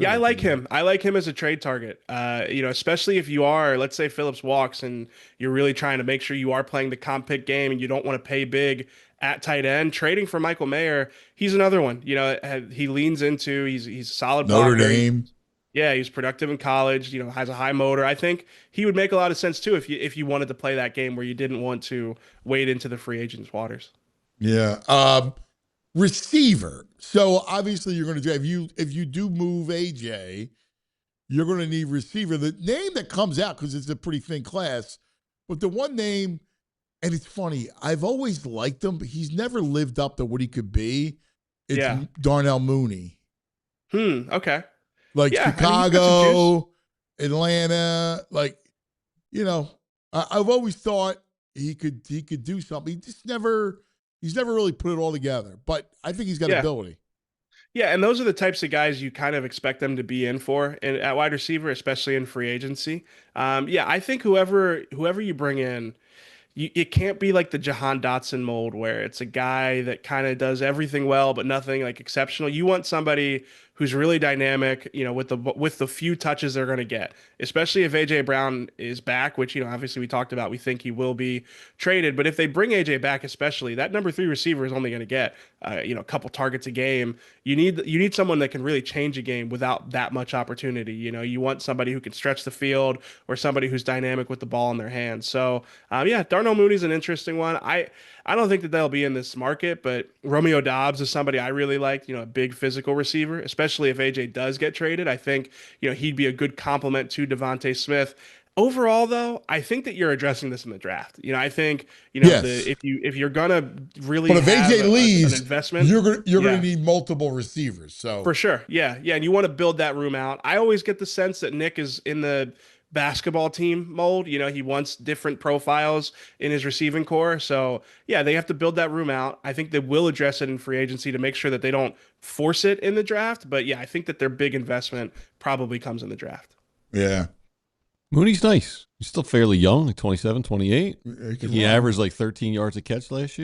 I like him. I like him as a trade target. Especially if you are, let's say Phillips walks and you're really trying to make sure you are playing the comp pick game and you don't want to pay big at tight end. Trading for Michael Mayer, he's another one. He leans into, he's a solid Notre blocker. Dame. Yeah, he's productive in college, has a high motor. I think he would make a lot of sense too if you wanted to play that game where you didn't want to wade into the free agents waters. Yeah. Receiver. So obviously you're going to do, if you do move AJ, you're going to need receiver. The name that comes out, because it's a pretty thin class, but the one name, and it's funny, I've always liked him, but he's never lived up to what he could be. It's Darnell Mooney. Okay. Like Chicago, Atlanta, I've always thought he could do something. He's never really put it all together, but I think he's got ability. Yeah, and those are the types of guys you kind of expect them to be in for at wide receiver, especially in free agency. Yeah, I think whoever you bring in, it can't be like the Jahan Dotson mold where it's a guy that kind of does everything well but nothing like exceptional. You want somebody who's really dynamic, with the few touches they're going to get, especially if AJ Brown is back, which obviously we talked about. We think he will be traded, but if they bring AJ back, especially that number 3 receiver is only going to get a couple targets a game. You need someone that can really change a game without that much opportunity. You want somebody who can stretch the field or somebody who's dynamic with the ball in their hands. So yeah, Darnell Mooney's an interesting one. I don't think that they'll be in this market, but Romeo Dobbs is somebody I really like, a big physical receiver, especially if AJ does get traded. I think, he'd be a good complement to Devontae Smith. Overall, though, I think that you're addressing this in the draft. I think, Yes. if you're gonna really But if have AJ leaves, an investment, you're gonna need multiple receivers. So for sure, yeah, and you want to build that room out. I always get the sense that Nick is in the basketball team mold. He wants different profiles in his receiving core. So yeah, they have to build that room out. I think they will address it in free agency to make sure that they don't force it in the draft. But yeah, I think that their big investment probably comes in the draft. yeah, Mooney's nice. He's still fairly young, like 27, 28. can He run. averaged like 13 yards a catch last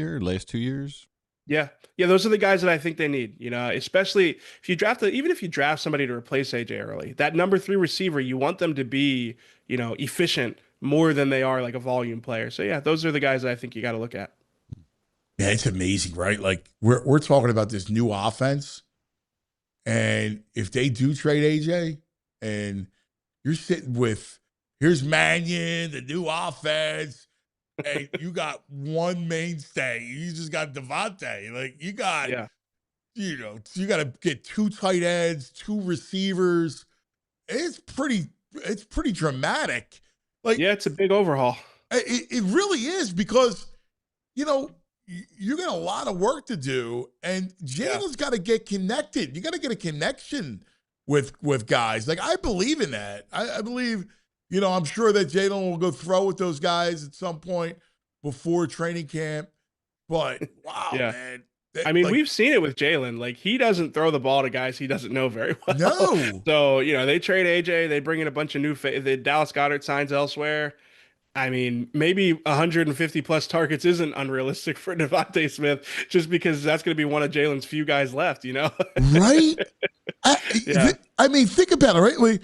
2 years. Yeah. Yeah, those are the guys that I think they need, especially if you even if you draft somebody to replace AJ early, that number 3 receiver, you want them to be, efficient more than they are like a volume player. So yeah, those are the guys that I think you got to look at. Yeah, it's amazing, right? Like we're talking about this new offense, and if they do trade AJ, and you're sitting with here's Mannion, the new offense, and you got one mainstay. You just got Devontae. Like you got, you got to get 2 tight ends, 2 receivers. It's pretty dramatic. Like Yeah, it's a big overhaul. it really is because you got a lot of work to do, and Jalen's got to get connected. You got to get a connection with guys. Like I believe in that. I believe, I'm sure that Jalen will go throw with those guys at some point before training camp. But wow, man. I mean, we've seen it with Jalen. Like he doesn't throw the ball to guys he doesn't know very well. No. So, they trade AJ, they bring in a bunch of new the Dallas Goedert signs elsewhere. I mean, maybe 150 plus targets isn't unrealistic for Devontae Smith just because that's going to be one of Jalen's few guys left, Right? I mean, think about it, right? Like,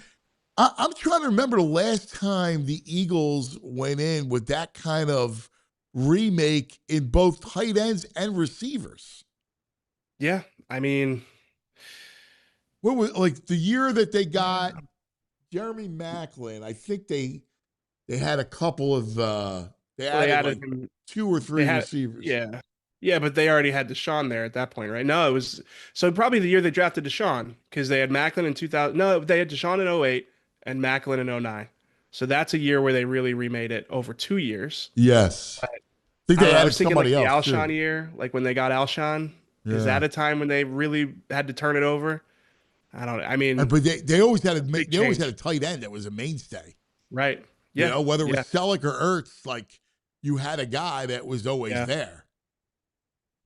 I'm trying to remember the last time the Eagles went in with that kind of remake in both tight ends and receivers. Yeah, I mean, what was like the year that they got Jeremy Maclin? I think they had a couple of they added like 2 or 3 receivers. Yeah, but they already had Deshaun there at that point, right? No, it was so probably the year they drafted Deshaun because they had Maclin in 2000. No, they had Deshaun in 08 and Maclin in 09. So that's a year where they really remade it over 2 years. Yes. I think they I was thinking like somebody the else Alshon too. year, like when they got Alshon. Yeah. Is that a time when they really had to turn it over? I don't know. I mean, but they always had a tight end that was a mainstay. Right. Yeah. Whether it was Selleck or Ertz, like you had a guy that was always there.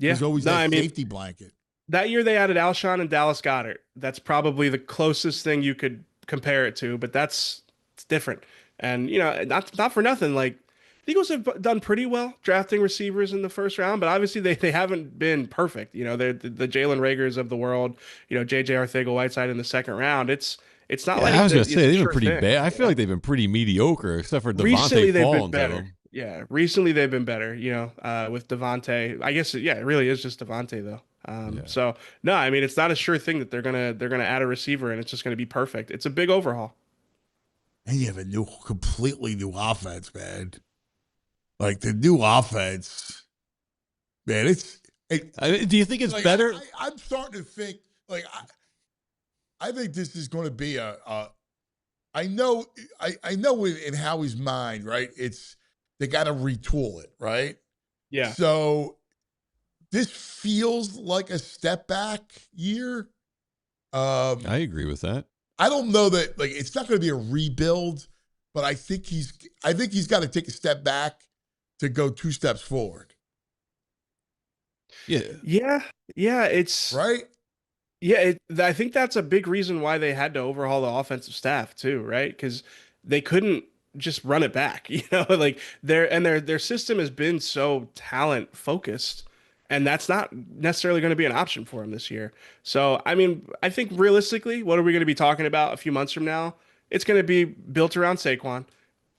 Yeah. There's always that safety blanket. That year they added Alshon and Dallas Goedert. That's probably the closest thing you could compare it to, but it's different. And not for nothing, like the Eagles have done pretty well drafting receivers in the first round, but obviously they haven't been perfect. They're the Jalen Ragers of the world. JJ Arcega-Whiteside in the second round. It's not like I was going to say they've been pretty thing. bad. I feel like they've been pretty mediocre, except for Recently, Devontae they've falling been to better. them. Yeah, recently they've been better. With Devontae, I guess it really is just Devontae though. So no, I mean it's not a sure thing that they're gonna add a receiver and it's just gonna be perfect. It's a big overhaul. And you have a completely new offense, man. Like the new offense, man. Do you think it's like, better? I'm starting to think like I think this is going to be I know in Howie's mind, right? They got to retool it, right? Yeah. So this feels like a step back year. I agree with that. I don't know that like it's not going to be a rebuild, but I think he's got to take a step back to go 2 steps forward. Yeah. Yeah. It's right. Yeah, I think that's a big reason why they had to overhaul the offensive staff too, right? Because they couldn't just run it back, like their system has been so talent focused, and that's not necessarily going to be an option for them this year. So, I mean, I think realistically, what are we going to be talking about a few months from now? It's going to be built around Saquon.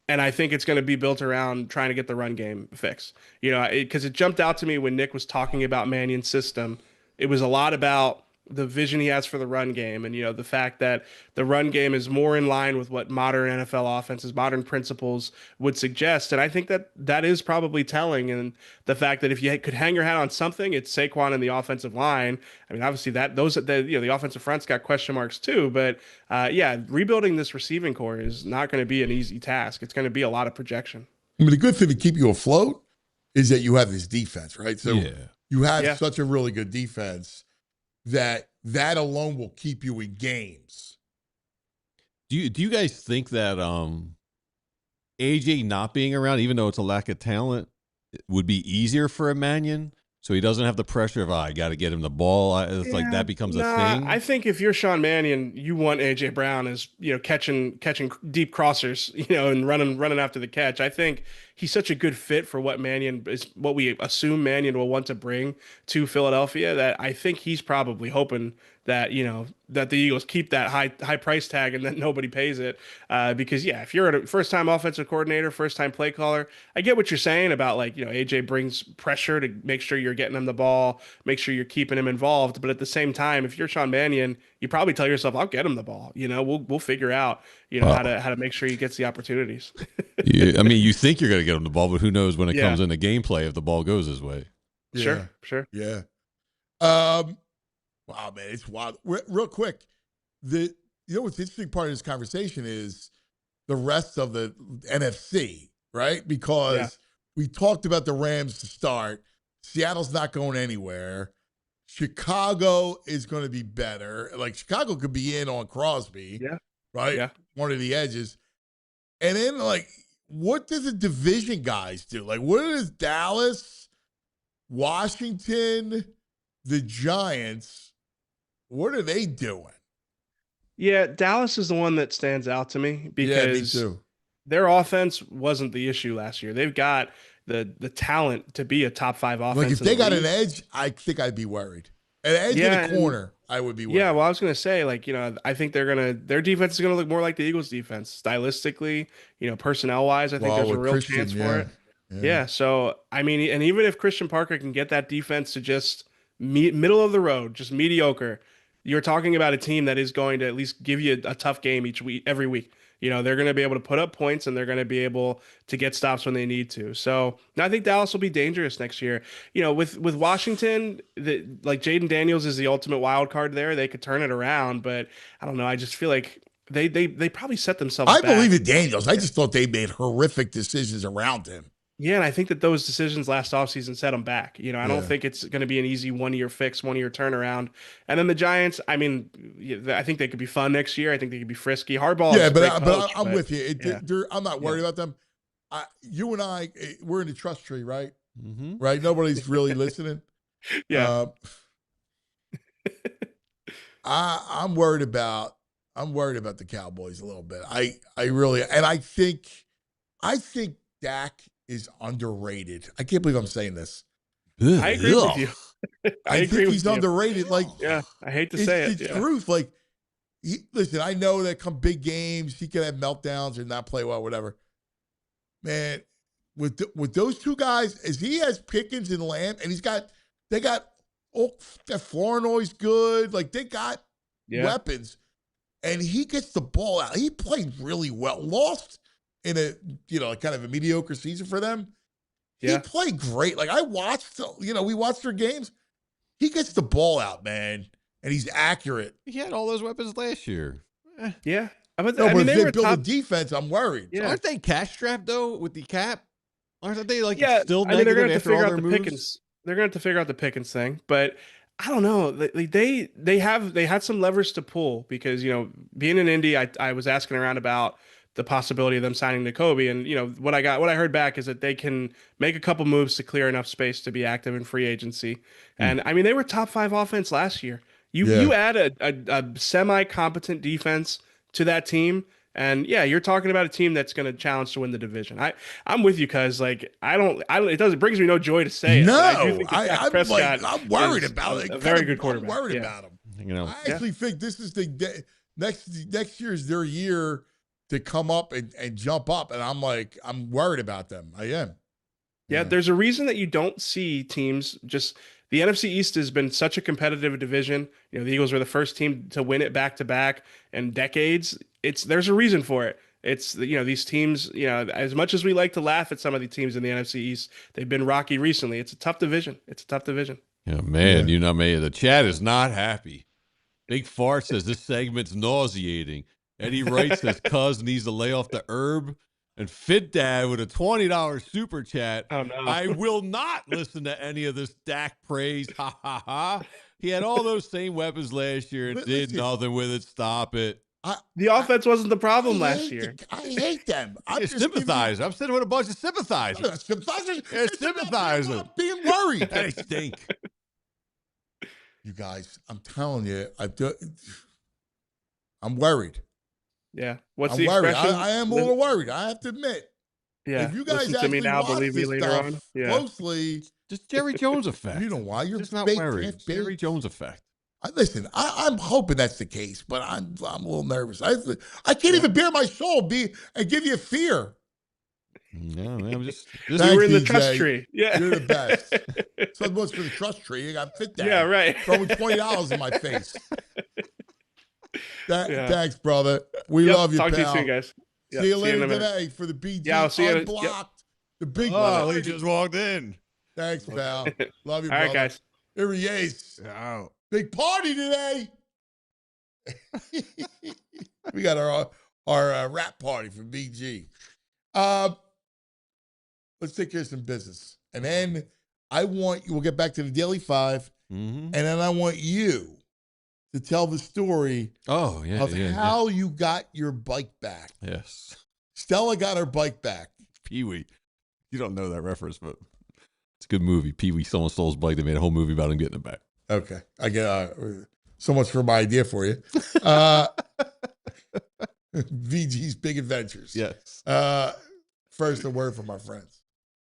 And I think it's going to be built around trying to get the run game fixed. Because it jumped out to me when Nick was talking about Mannion's system. It was a lot about the vision he has for the run game, and the fact that the run game is more in line with what modern NFL offenses, modern principles would suggest. And I think that that is probably telling. And the fact that if you could hang your hat on something, it's Saquon and the offensive line. I mean, obviously the offensive front's got question marks too, but yeah, rebuilding this receiving core is not going to be an easy task. It's going to be a lot of projection. I mean, the good thing to keep you afloat is that you have this defense, right? So you have such a really good defense that alone will keep you in games. Do you guys think that AJ not being around, even though it's a lack of talent, would be easier for a Mannion? So he doesn't have the pressure of, I got to get him the ball. It's like that becomes a thing. I think if you're Sean Mannion, you want AJ Brown as catching deep crossers, and running after the catch. I think he's such a good fit for what we assume Mannion will want to bring to Philadelphia, that I think he's probably hoping that that the Eagles keep that high price tag and that nobody pays it, because if you're a first time offensive coordinator, first time play caller, I get what you're saying about AJ brings pressure to make sure you're getting him the ball, make sure you're keeping him involved, but at the same time, if you're Sean Mannion, you probably tell yourself, I'll get him the ball, we'll figure out how to make sure he gets the opportunities. I mean, you think you're going to get him the ball, but who knows when it comes into gameplay if the ball goes his way. Sure. Yeah. Wow, man, it's wild. Real quick, what's the interesting part of this conversation is the rest of the NFC, right? Because we talked about the Rams to start. Seattle's not going anywhere. Chicago is going to be better. Like, Chicago could be in on Crosby, right? Yeah. One of the edges. And then, what do the division guys do? Like, what does Dallas, Washington, the Giants, what are they doing? Yeah, Dallas is the one that stands out to me because me too. Their offense wasn't the issue last year. They've got the talent to be a top 5 offense. Like, if they got an edge, I think I'd be worried. An edge in the corner, I would be worried. Yeah, well, I was going to say, I think their defense is going to look more like the Eagles' defense. Stylistically, personnel-wise, I think there's a real chance for it. Yeah, so, I mean, and even if Christian Parker can get that defense to just middle of the road, just mediocre, you're talking about a team that is going to at least give you a tough game every week. They're going to be able to put up points, and they're going to be able to get stops when they need to. So I think Dallas will be dangerous next year. With Washington, like Jaden Daniels is the ultimate wild card there. They could turn it around, but I don't know. I just feel like they probably set themselves back. I believe in Daniels. I just thought they made horrific decisions around him. Yeah, and I think that those decisions last offseason set them back. I don't think it's going to be an easy one-year fix, one-year turnaround. And then the Giants, I mean, I think they could be fun next year. I think they could be frisky. Harbaugh is a great coach, I'm with you. I'm not worried about them. You and I, we're in the trust tree, right? Mm-hmm. Right? Nobody's really listening. Yeah. I'm worried about the Cowboys a little bit. I really, and I think Dak is underrated. I can't believe I'm saying this. I agree with you. I think he's underrated. I hate to say it. It's truth. Listen, I know that come big games, he can have meltdowns or not play well, whatever. Man, with those two guys, as he has Pickens and Lamb, and they got that Flournoy's good. They got weapons, and he gets the ball out. He played really well. Lost in a kind of a mediocre season for them. He played great. I watched, we watched their games. He gets the ball out, man, and he's accurate. He had all those weapons last year. Yeah. But if they build a defense, I'm worried. Yeah. So aren't they cash strapped though with the cap? Aren't they they're still going to have to figure out the moves? Pickens. They're going to have to figure out the Pickens thing, but I don't know. They had some levers to pull because being in Indy, I was asking around about the possibility of them signing Jacoby, and what I heard back is that they can make a couple moves to clear enough space to be active in free agency. And I mean, they were top 5 offense last year. You add a semi-competent defense to that team, and yeah, you're talking about a team that's going to challenge to win the division. I'm with you, cuz like I don't it brings me no joy to say it. But I do No, think that Dak I'm Prescott like, I'm worried is about it. a very good I'm quarterback. worried Yeah. about him. You know, I actually think this is the next year is their year to come up and jump up, and I'm worried about them. I am. Yeah, there's a reason that you don't see teams just the NFC East has been such a competitive division. You know, the Eagles were the first team to win it back to back in decades. There's a reason for it. It's these teams, as much as we like to laugh at some of the teams in the NFC East, they've been rocky recently. It's a tough division. Yeah, man, the chat is not happy. Big Fart says this segment's nauseating. Eddie Wright says Cuz needs to lay off the herb. And Fit Dad with a $20 super chat. Oh, no. I will not listen to any of this Dak praise. Ha ha ha. He had all those same weapons last year and did nothing with it. Stop it. The offense wasn't the problem last year. I hate them. I'm sympathizer. I'm sitting with a bunch of sympathizers. Sympathizers. Yeah, sympathizers. I'm being worried. They stink. You guys, I'm telling you, I'm worried. Yeah. What's I'm the worried. expression? I am a little worried. I have to admit. Yeah. If you guys Listen to actually me now, watch believe me this later stuff on. Yeah. closely, Just Jerry Jones effect. you know why you're just not baked, worried. half-baked. Jerry Jones effect. Listen, I'm hoping that's the case, but I'm a little nervous. I can't even bear my soul and give you fear. No, man, I'm just You were in the EJ. trust tree. Yeah. You're the best. So much for the trust tree. You got Fit Dad. Yeah, right. Throwing $20 in my face. Yeah. Thanks, brother. We love you, Talk pal. to you soon, guys. Yep, See you in later a minute. today for the BG Yeah, I'll see you. Unblocked. The big Oh, one. he just walked in. Thanks, pal. Love you, All brother. right, guys. Here he is. Oh. Big party today. We got our rap party from BG. Let's take care of some business. And then we'll get back to the Daily Five. Mm-hmm. And then I want you to tell the story Oh, yeah. of how you got your bike back. Yes. Stella got her bike back. Pee-wee. You don't know that reference, but it's a good movie. Pee-wee, someone stole his bike. They made a whole movie about him getting it back. Okay. I get so much for my idea for you. VG's Big Adventures. Yes. First, a word from our friends.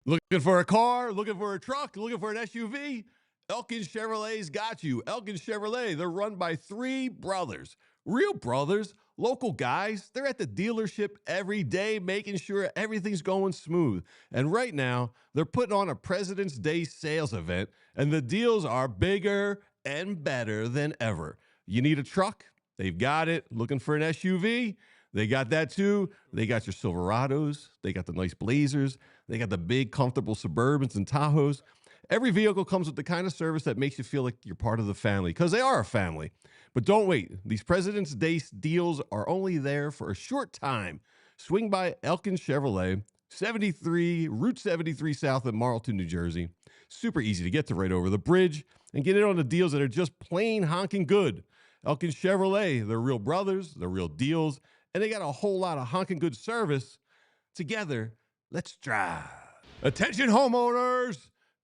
Looking for a car? Looking for a truck? Looking for an SUV? Elkin Chevrolet's got you. Elkin Chevrolet, they're run by three brothers. Real brothers, local guys. They're at the dealership every day making sure everything's going smooth. And right now, they're putting on a President's Day sales event, and the deals are bigger and better than ever. You need a truck? They've got it. Looking for an SUV? They got that too. They got your Silverados. They got the nice Blazers. They got the big, comfortable Suburbans and Tahoes. Every vehicle comes with the kind of service that makes you feel like you're part of the family, because they are a family. But don't wait. These President's Day deals are only there for a short time. Swing by Elkin Chevrolet, Route 73 South in Marlton, New Jersey. Super easy to get to right over the bridge, and get in on the deals that are just plain honking good. Elkin Chevrolet, they're real brothers, they're real deals, and they got a whole lot of honking good service. Together, let's drive. Attention homeowners!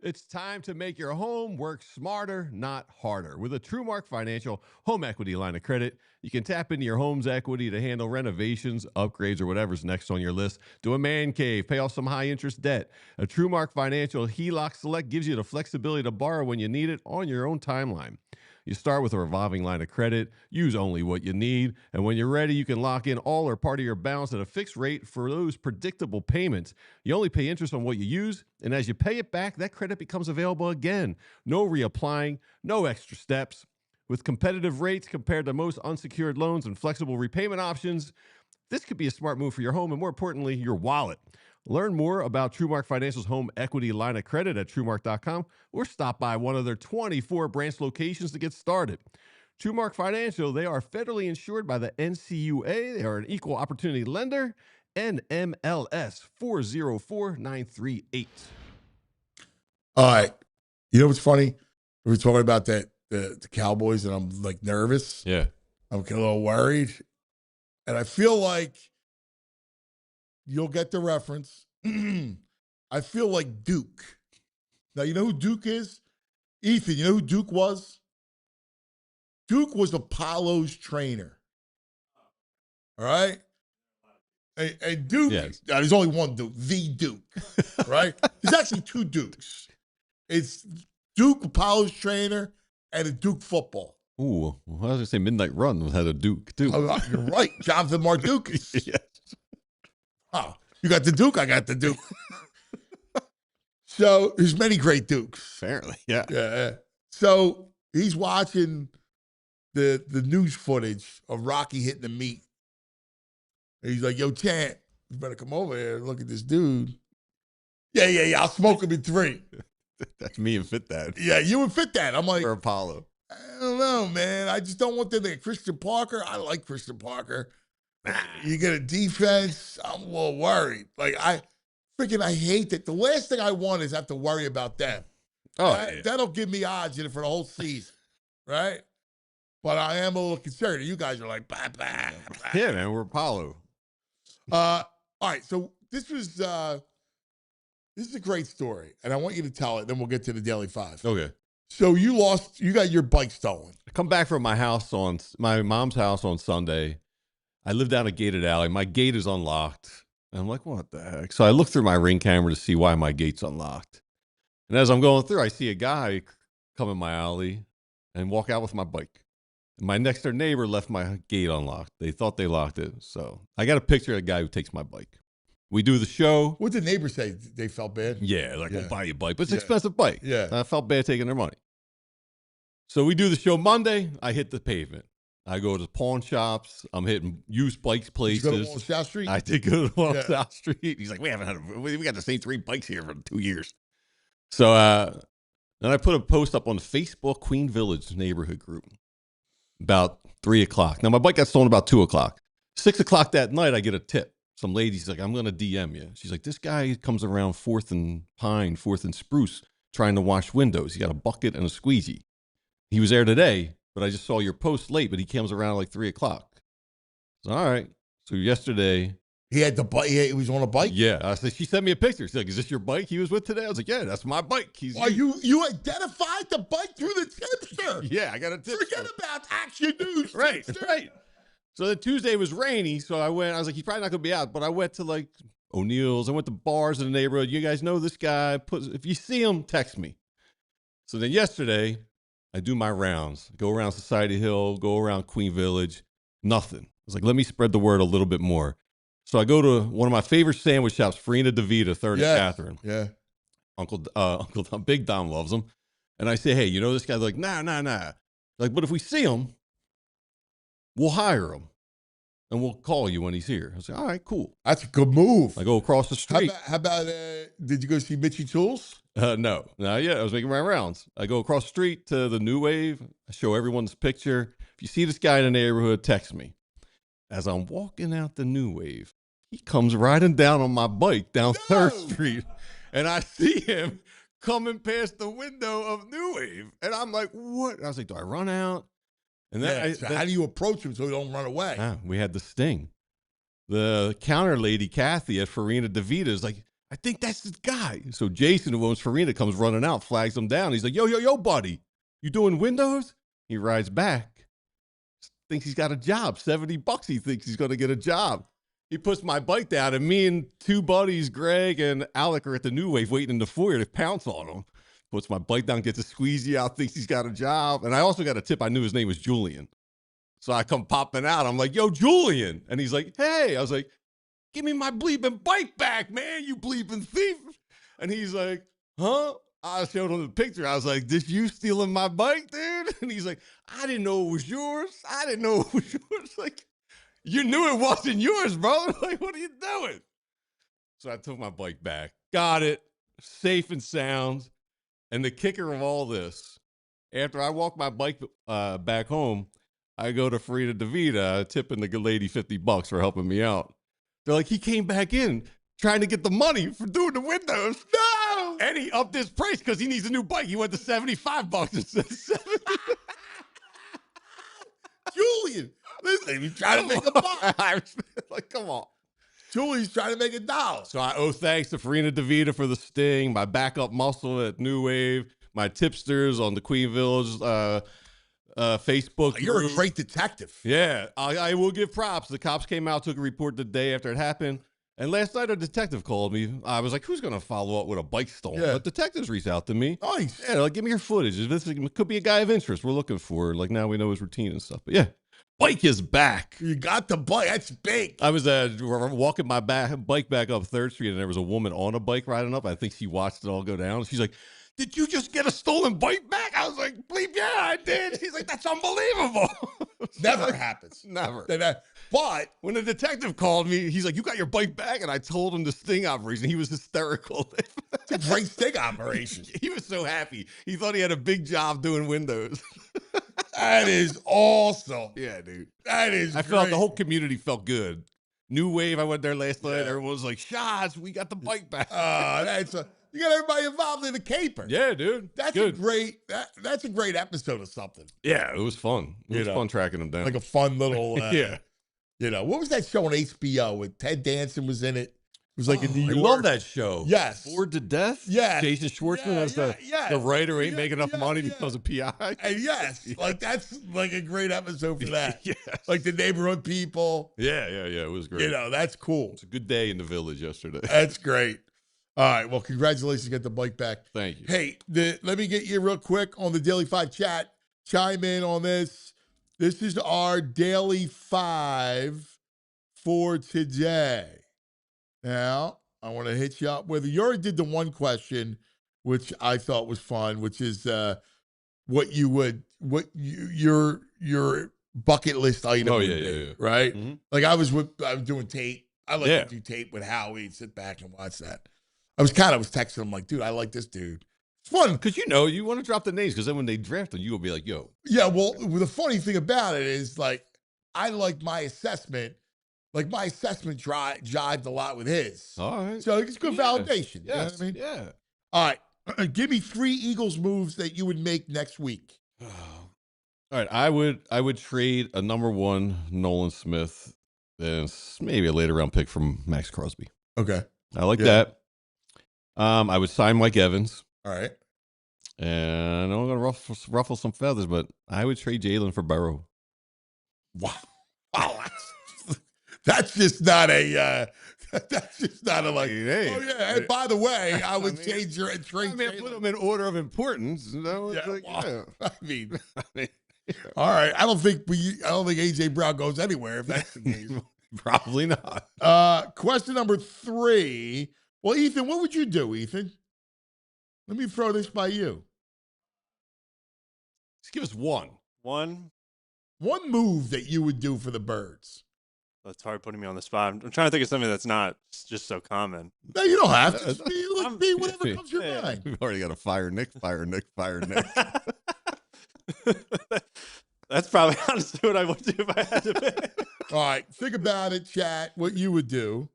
It's time to make your home work smarter, not harder. With a TrueMark Financial home equity line of credit, you can tap into your home's equity to handle renovations, upgrades, or whatever's next on your list. Do a man cave, pay off some high-interest debt. A TrueMark Financial HELOC Select gives you the flexibility to borrow when you need it on your own timeline. You start with a revolving line of credit, use only what you need, and when you're ready, you can lock in all or part of your balance at a fixed rate for those predictable payments. You only pay interest on what you use, and as you pay it back, that credit becomes available again. No reapplying, no extra steps. With competitive rates compared to most unsecured loans and flexible repayment options, this could be a smart move for your home and, more importantly, your wallet. Learn more about TrueMark Financial's home equity line of credit at TrueMark.com or stop by one of their 24 branch locations to get started. TrueMark Financial, they are federally insured by the NCUA. They are an equal opportunity lender, NMLS 404938. All right. You know what's funny? We were talking about the Cowboys, and I'm like nervous. Yeah. I'm a little worried. And I feel like you'll get the reference. I feel like Duke. Now, you know who Duke is? Ethan, you know who Duke was? Duke was Apollo's trainer. All right? And Duke, Yes. there's only one Duke, the Duke, right? There's actually two Dukes. It's Duke, Apollo's trainer, and a Duke football. Ooh, well, I was going to say Midnight Run had a Duke, too. Oh, you're right. Jonathan Mardukas. Yes. Oh, you got the Duke, I got the Duke. So there's many great Dukes. Apparently, yeah. Yeah. So he's watching the news footage of Rocky hitting the meat. And he's like, yo, Chant, you better come over here and look at this dude. Yeah. I'll smoke him in 3. That's me and Fit Dad. Yeah, you would fit that. I'm like, For Apollo. I don't know, man. I just don't want them to get Christian Parker. I like Christian Parker. You get a defense, I'm a little worried. Like, I hate that. The last thing I want is have to worry about them. Oh, That'll give me odds in it for the whole season, right? But I am a little concerned. You guys are like, bah, bah, bah. Yeah, man, we're Apollo. All right, so this is a great story, and I want you to tell it, then we'll get to the Daily Five. Okay. So you got your bike stolen. I come back from my mom's house on Sunday. I live down a gated alley. My gate is unlocked. And I'm like, what the heck? So I look through my Ring camera to see why my gate's unlocked. And as I'm going through, I see a guy come in my alley and walk out with my bike. And my next door neighbor left my gate unlocked. They thought they locked it. So I got a picture of a guy who takes my bike. We do the show. What did the neighbors say? They felt bad? Yeah, like, Yeah. we'll buy you a bike. But it's an expensive bike. Yeah. I felt bad taking their money. So we do the show Monday. I hit the pavement. I go to pawn shops. I'm hitting used bikes places. Did you go to South Street? I did go to Yeah. South Street. He's like, we got the same 3 bikes here for 2 years. So then I put a post up on the Facebook Queen Village neighborhood group about 3 o'clock. Now my bike got stolen about 2 o'clock. 6 o'clock that night, I get a tip. Some lady's like, I'm going to DM you. She's like, this guy comes around 4th and Pine, 4th and Spruce, trying to wash windows. He got a bucket and a squeegee. He was there today, but I just saw your post late, but he comes around like 3 o'clock. So, all right. So yesterday. He had the bike. He was on a bike? Yeah. I said, she sent me a picture. She's like, is this your bike he was with today? I was like, yeah, that's my bike. You identified the bike through the tipster. Yeah, I got a tipster. Forget about Action News. Right, tipster. right. So the Tuesday was rainy, so I was like, he's probably not going to be out. But I went to like O'Neill's. I went to bars in the neighborhood. You guys know this guy. If you see him, text me. So then yesterday, I do my rounds. Go around Society Hill, go around Queen Village. Nothing. I was like, let me spread the word a little bit more. So I go to one of my favorite sandwich shops, Farina DeVita, 3rd and Catherine. Yeah. Uncle Don, Big Don loves him. And I say, hey, you know this guy? They're like, nah. Like, but if we see him, we'll hire him. And we'll call you when he's here. I say, all right, cool. That's a good move. I go across the street. How about did you go see Mitchy Tools? No, not yet. I was making my rounds. I go across the street to the New Wave. I show everyone this picture. If you see this guy in the neighborhood, text me. As I'm walking out the New Wave, he comes riding down on my bike down 3rd Street. And I see him coming past the window of New Wave. And I'm like, what? And I was like, do I run out? And then, how do you approach him so he don't run away? We had the sting. The counter lady, Kathy at Farina DeVita, is like, I think that's the guy. So Jason, who owns Farina, comes running out, flags him down. He's like, yo, buddy, you doing windows? He rides back, thinks he's got a job. $70 he thinks he's going to get a job. He puts my bike down, and me and 2 buddies, Greg and Alec, are at the New Wave waiting in the foyer to pounce on him. Puts my bike down, gets a squeegee out, thinks he's got a job. And I also got a tip. I knew his name was Julian. So I come popping out. I'm like, yo, Julian. And he's like, hey. I was like, give me my bleeping bike back, man, you bleeping thief. And he's like, huh? I showed him the picture. I was like, this you stealing my bike, dude? And he's like, I didn't know it was yours. Like, you knew it wasn't yours, bro. Like, what are you doing? So I took my bike back. Got it. Safe and sound. And the kicker of all this, after I walk my bike back home, I go to Farina DeVita, tipping the lady $50 for helping me out. They're like, he came back in trying to get the money for doing the windows. No! And he upped his price because he needs a new bike. He went to $75 instead of $70. Julian, listen, he's trying to make a buck. Like, come on. Julian's trying to make $1. So I owe thanks to Farina DeVita for the sting, my backup muscle at New Wave, my tipsters on the Queen Village Facebook. You're a group. great detective. Yeah, I will give props. The cops came out, took a report the day after it happened. And last night, a detective called me. I was like, who's going to follow up with a bike stolen? Yeah. But detectives reached out to me. Nice. Yeah, like, give me your footage. This could be a guy of interest we're looking for. Like, now we know his routine and stuff. But yeah, bike is back. You got the bike. That's big. I was walking my bike back up 3rd Street, and there was a woman on a bike riding up. I think she watched it all go down. She's like, did you just get a stolen bike back? I was like, bleep, yeah, I did. She's like, that's unbelievable. Never happens. Never. But when the detective called me, he's like, you got your bike back? And I told him the sting operation. He was hysterical. it's a great sting operation. He was so happy. He thought he had a big job doing windows. That is awesome. Yeah, dude. That is I felt the whole community felt good. New Wave, I went there last night. Yeah. Everyone was like, shots, we got the bike back. You got everybody involved in the caper. Yeah, dude. That's good. That's a great episode of something. Yeah, it was fun. It was fun tracking them down. Like a fun little yeah. What was that show on HBO with Ted Danson was in it? It was like in New York. I love that show. Yes. Bored to Death? Yes. Jason Schwartzman as the writer ain't making enough money yeah. because of PI. And yes, like that's like a great episode for that. Yes. Like the neighborhood people. Yeah. It was great. That's cool. It's a good day in the village yesterday. That's great. All right. Well, congratulations. Get the bike back. Thank you. Hey, let me get you real quick on the Daily 5 chat. Chime in on this. This is our Daily 5 for today. Now, I want to hit you up with, you already did the one question, which I thought was fun, which is your bucket list item would be, right? Mm-hmm. Like I was doing tape. I like to do tape with Howie, sit back and watch that. I was texting him like, dude, I like this dude. It's fun. Because you want to drop the names, because then when they draft them, you will be like, yo. Yeah, well, the funny thing about it is, like, I like my assessment. Like, my assessment jived a lot with his. All right. So it's good validation. Yes. You know what I mean? Yeah. All right. Give me 3 Eagles moves that you would make next week. All right. I would trade a number 1 Nolan Smith and maybe a later round pick from Max Crosby. Okay. I like that. I would sign Mike Evans. All right. And I know I'm going to ruffle some feathers, but I would trade Jalen for Burrow. Wow. That's just not a like, Hey, oh yeah, and by the way, I would change your trade. I mean, put them in order of importance. I mean, all right. I don't think AJ Brown goes anywhere if that's the case. Probably not. Question number 3. Well, Ethan, what would you do, Ethan? Let me throw this by you. Just give us one. One move that you would do for the Birds. That's hard putting me on the spot. I'm trying to think of something that's not just so common. No, you don't have to. Be whatever comes to your mind. We've already got a fire Nick. That's probably honestly what I would do if I had to pick. All right. Think about it, chat, what you would do.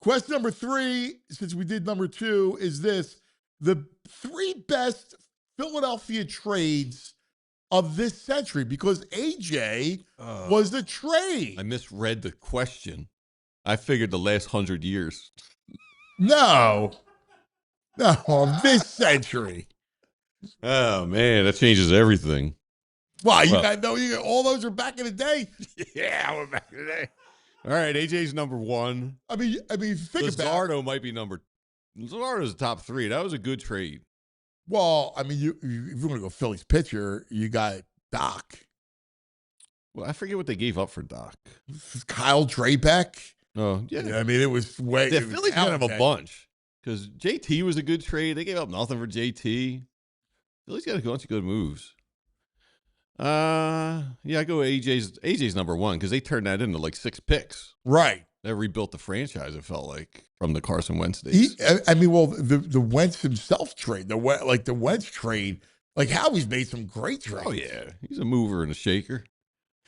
Question number 3, since we did number 2, is this. The 3 best Philadelphia trades of this century, because AJ was the trade. I misread the question. I figured the last 100 years. No, this century. Oh man, that changes everything. Why? You got all those are back in the day. Yeah, we're back in the day. All right, AJ's number 1. I mean, think about it. Luzardo might be number. Luzardo's the top 3. That was a good trade. Well, I mean, if you want to go Phillies pitcher, you got Doc. Well, I forget what they gave up for Doc. Kyle Drabeck. Oh, yeah. I mean, it was way. The Phillies got him a bunch because JT was a good trade. They gave up nothing for JT. Phillies got a bunch of good moves. Yeah, I go AJ's number 1 because they turned that into like 6 picks. Right. That rebuilt the franchise, it felt like, from the Carson Wentz days. The Wentz himself trade, the Wentz trade, like Howie's made some great trades. Oh, yeah. He's a mover and a shaker.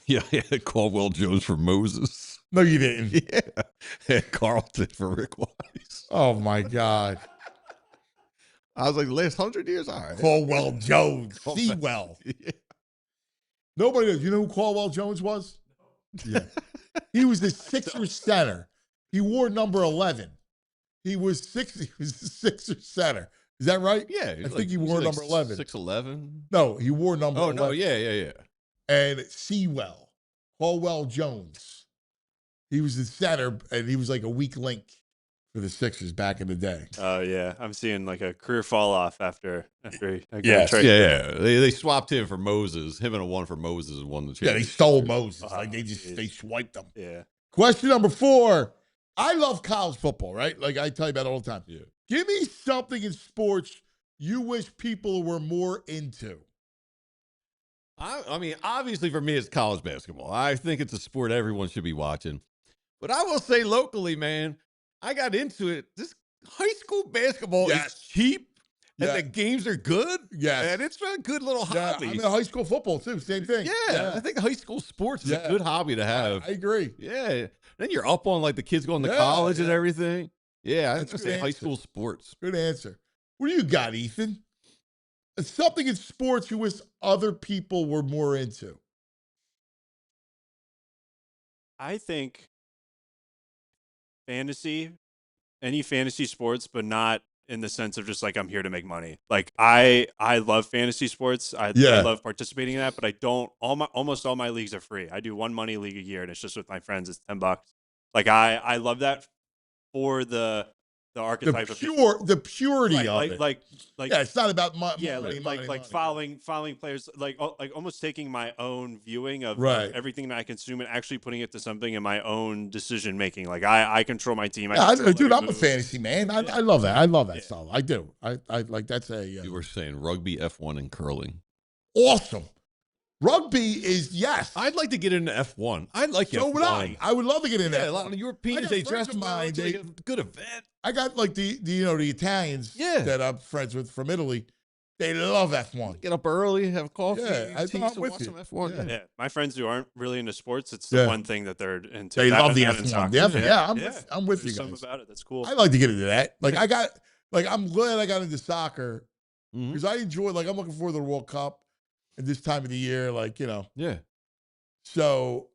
Yeah, Caldwell Jones for Moses. No, you didn't. Yeah. Carlton for Rick Wise. Oh, my God. I was like, the last 100 years? All right. Caldwell Jones. Sewell. Yeah. Nobody knows. You know who Caldwell Jones was? Yeah. He was the Sixers center. He wore number 11. He was the Sixers center. Is that right? Yeah. I think he wore number 11. 6'11". No, he wore number 11. Oh, no. Yeah. and Sewell, Colwell Jones. He was the center, and he was like a weak link for the Sixers back in the day. Oh yeah, I'm seeing like a career fall off after Yes. Yeah. They swapped him for Moses. Him and a one for Moses and won the championship. Yeah, they stole Moses. Like they swiped him. Yeah. Question number 4. I love college football, right? Like I tell you about it all the time. Yeah. Give me something in sports you wish people were more into. I mean, obviously for me, it's college basketball. I think it's a sport everyone should be watching. But I will say locally, man, I got into it. This high school basketball is cheap, and the games are good. Yes. And it's a good little hobby. I mean, high school football, too. Same thing. Yeah, I think high school sports is a good hobby to have. I agree. Yeah. Then you're up on, like, the kids going to college and everything. Yeah, I'd say high school sports. Good answer. What do you got, Ethan? Something in sports you wish other people were more into. I think any fantasy sports, but not in the sense of just like I'm here to make money. Like I love fantasy sports. I love participating in that, but I don't. Almost all my leagues are free. I do one money league a year, and it's just with my friends. It's $10. Like I love that for the archetype of the purity of it. Like it's not about money. Like following players, like almost taking my own viewing of everything that I consume and actually putting it to something in my own decision making. Like I control my team. Dude, I'm a fantasy man. I love that. I love that stuff. I do. I like that's a. You were saying rugby, F1, and curling. Awesome. Rugby is I'd like to get into F1. I'd like so F1. would I. I would love to get into a lot of Europeans. They dress mine. They a good event. I got like the Italians that I'm friends with from Italy. They love F1. Get up early, have coffee. Yeah, I'm with watch you. some F1. Yeah, my friends who aren't really into sports, it's the one thing that they're into. They love the F1. F1. I'm with you guys. Something about it that's cool. I like to get into that. Like I'm glad I got into soccer because I enjoy. Like I'm looking forward to the World Cup at this time of the year. Like Yeah. So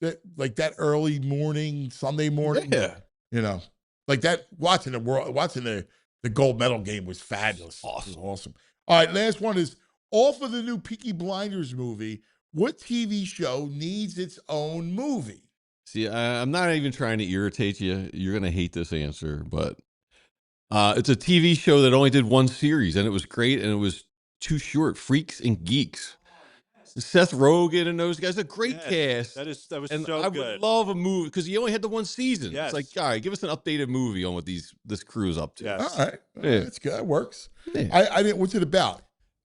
that early morning, Sunday morning. Yeah. Like that. Watching the gold medal game was fabulous. Awesome. It was awesome. All right, last one is off of the new Peaky Blinders movie. What TV show needs its own movie? See, I'm not even trying to irritate you. You're going to hate this answer, but it's a TV show that only did one series, and it was great, and it was too short. Freaks and Geeks. Seth Rogen and those guys, a great cast. That was and so I good. would love a movie because he only had the one season. Yes. It's like, all right, give us an updated movie on what this crew is up to. Yes. All right, that's good. That works. Yeah. I didn't. What's it about?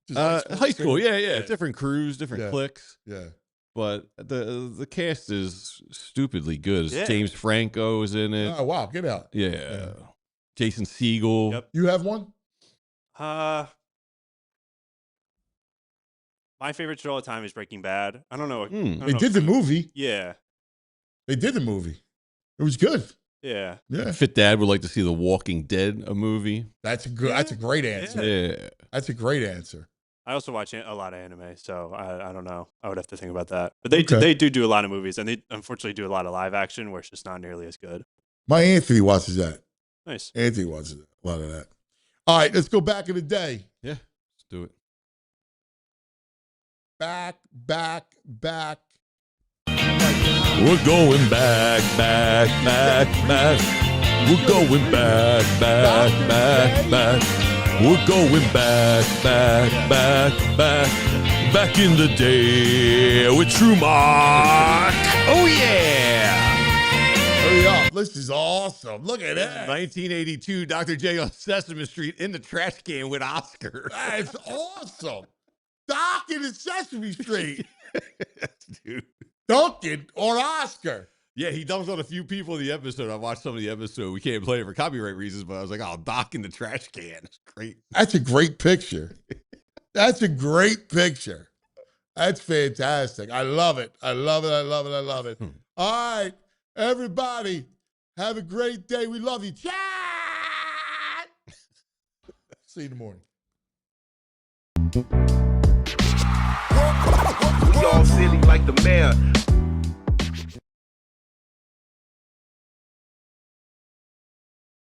Just High school. Yeah. Different crews, different cliques. Yeah. But the cast is stupidly good. James Franco is in it. Oh wow, get out. Yeah. Jason Segel. Yep. You have one? My favorite show all the time is Breaking Bad. I don't know. They did the movie. Yeah. They did the movie. It was good. Yeah. Yeah. Fit Dad would like to see The Walking Dead, a movie. That's a great answer. Yeah. That's a great answer. I also watch a lot of anime, so I don't know. I would have to think about that. But they do a lot of movies, and they unfortunately do a lot of live action where it's just not nearly as good. My Anthony watches that. Nice. Anthony watches a lot of that. All right, let's go back in the day. Yeah, let's do it. Back. We're going back. We're going back. We're going back in the day with True Mark. Oh yeah! Hurry up! This is awesome. Look at that. 1982, Dr. J on Sesame Street in the trash can with Oscar. That's awesome. Doc in the Sesame Street. Dude. Duncan or Oscar. Yeah, he dumps on a few people in the episode. I watched some of the episode. We can't play it for copyright reasons, but I was like, oh, Doc in the trash can. It's great. That's a great picture. That's a great picture. That's fantastic. I love it. I love it. All right, everybody, have a great day. We love you. Chat! See you in the morning. We all silly like the mayor.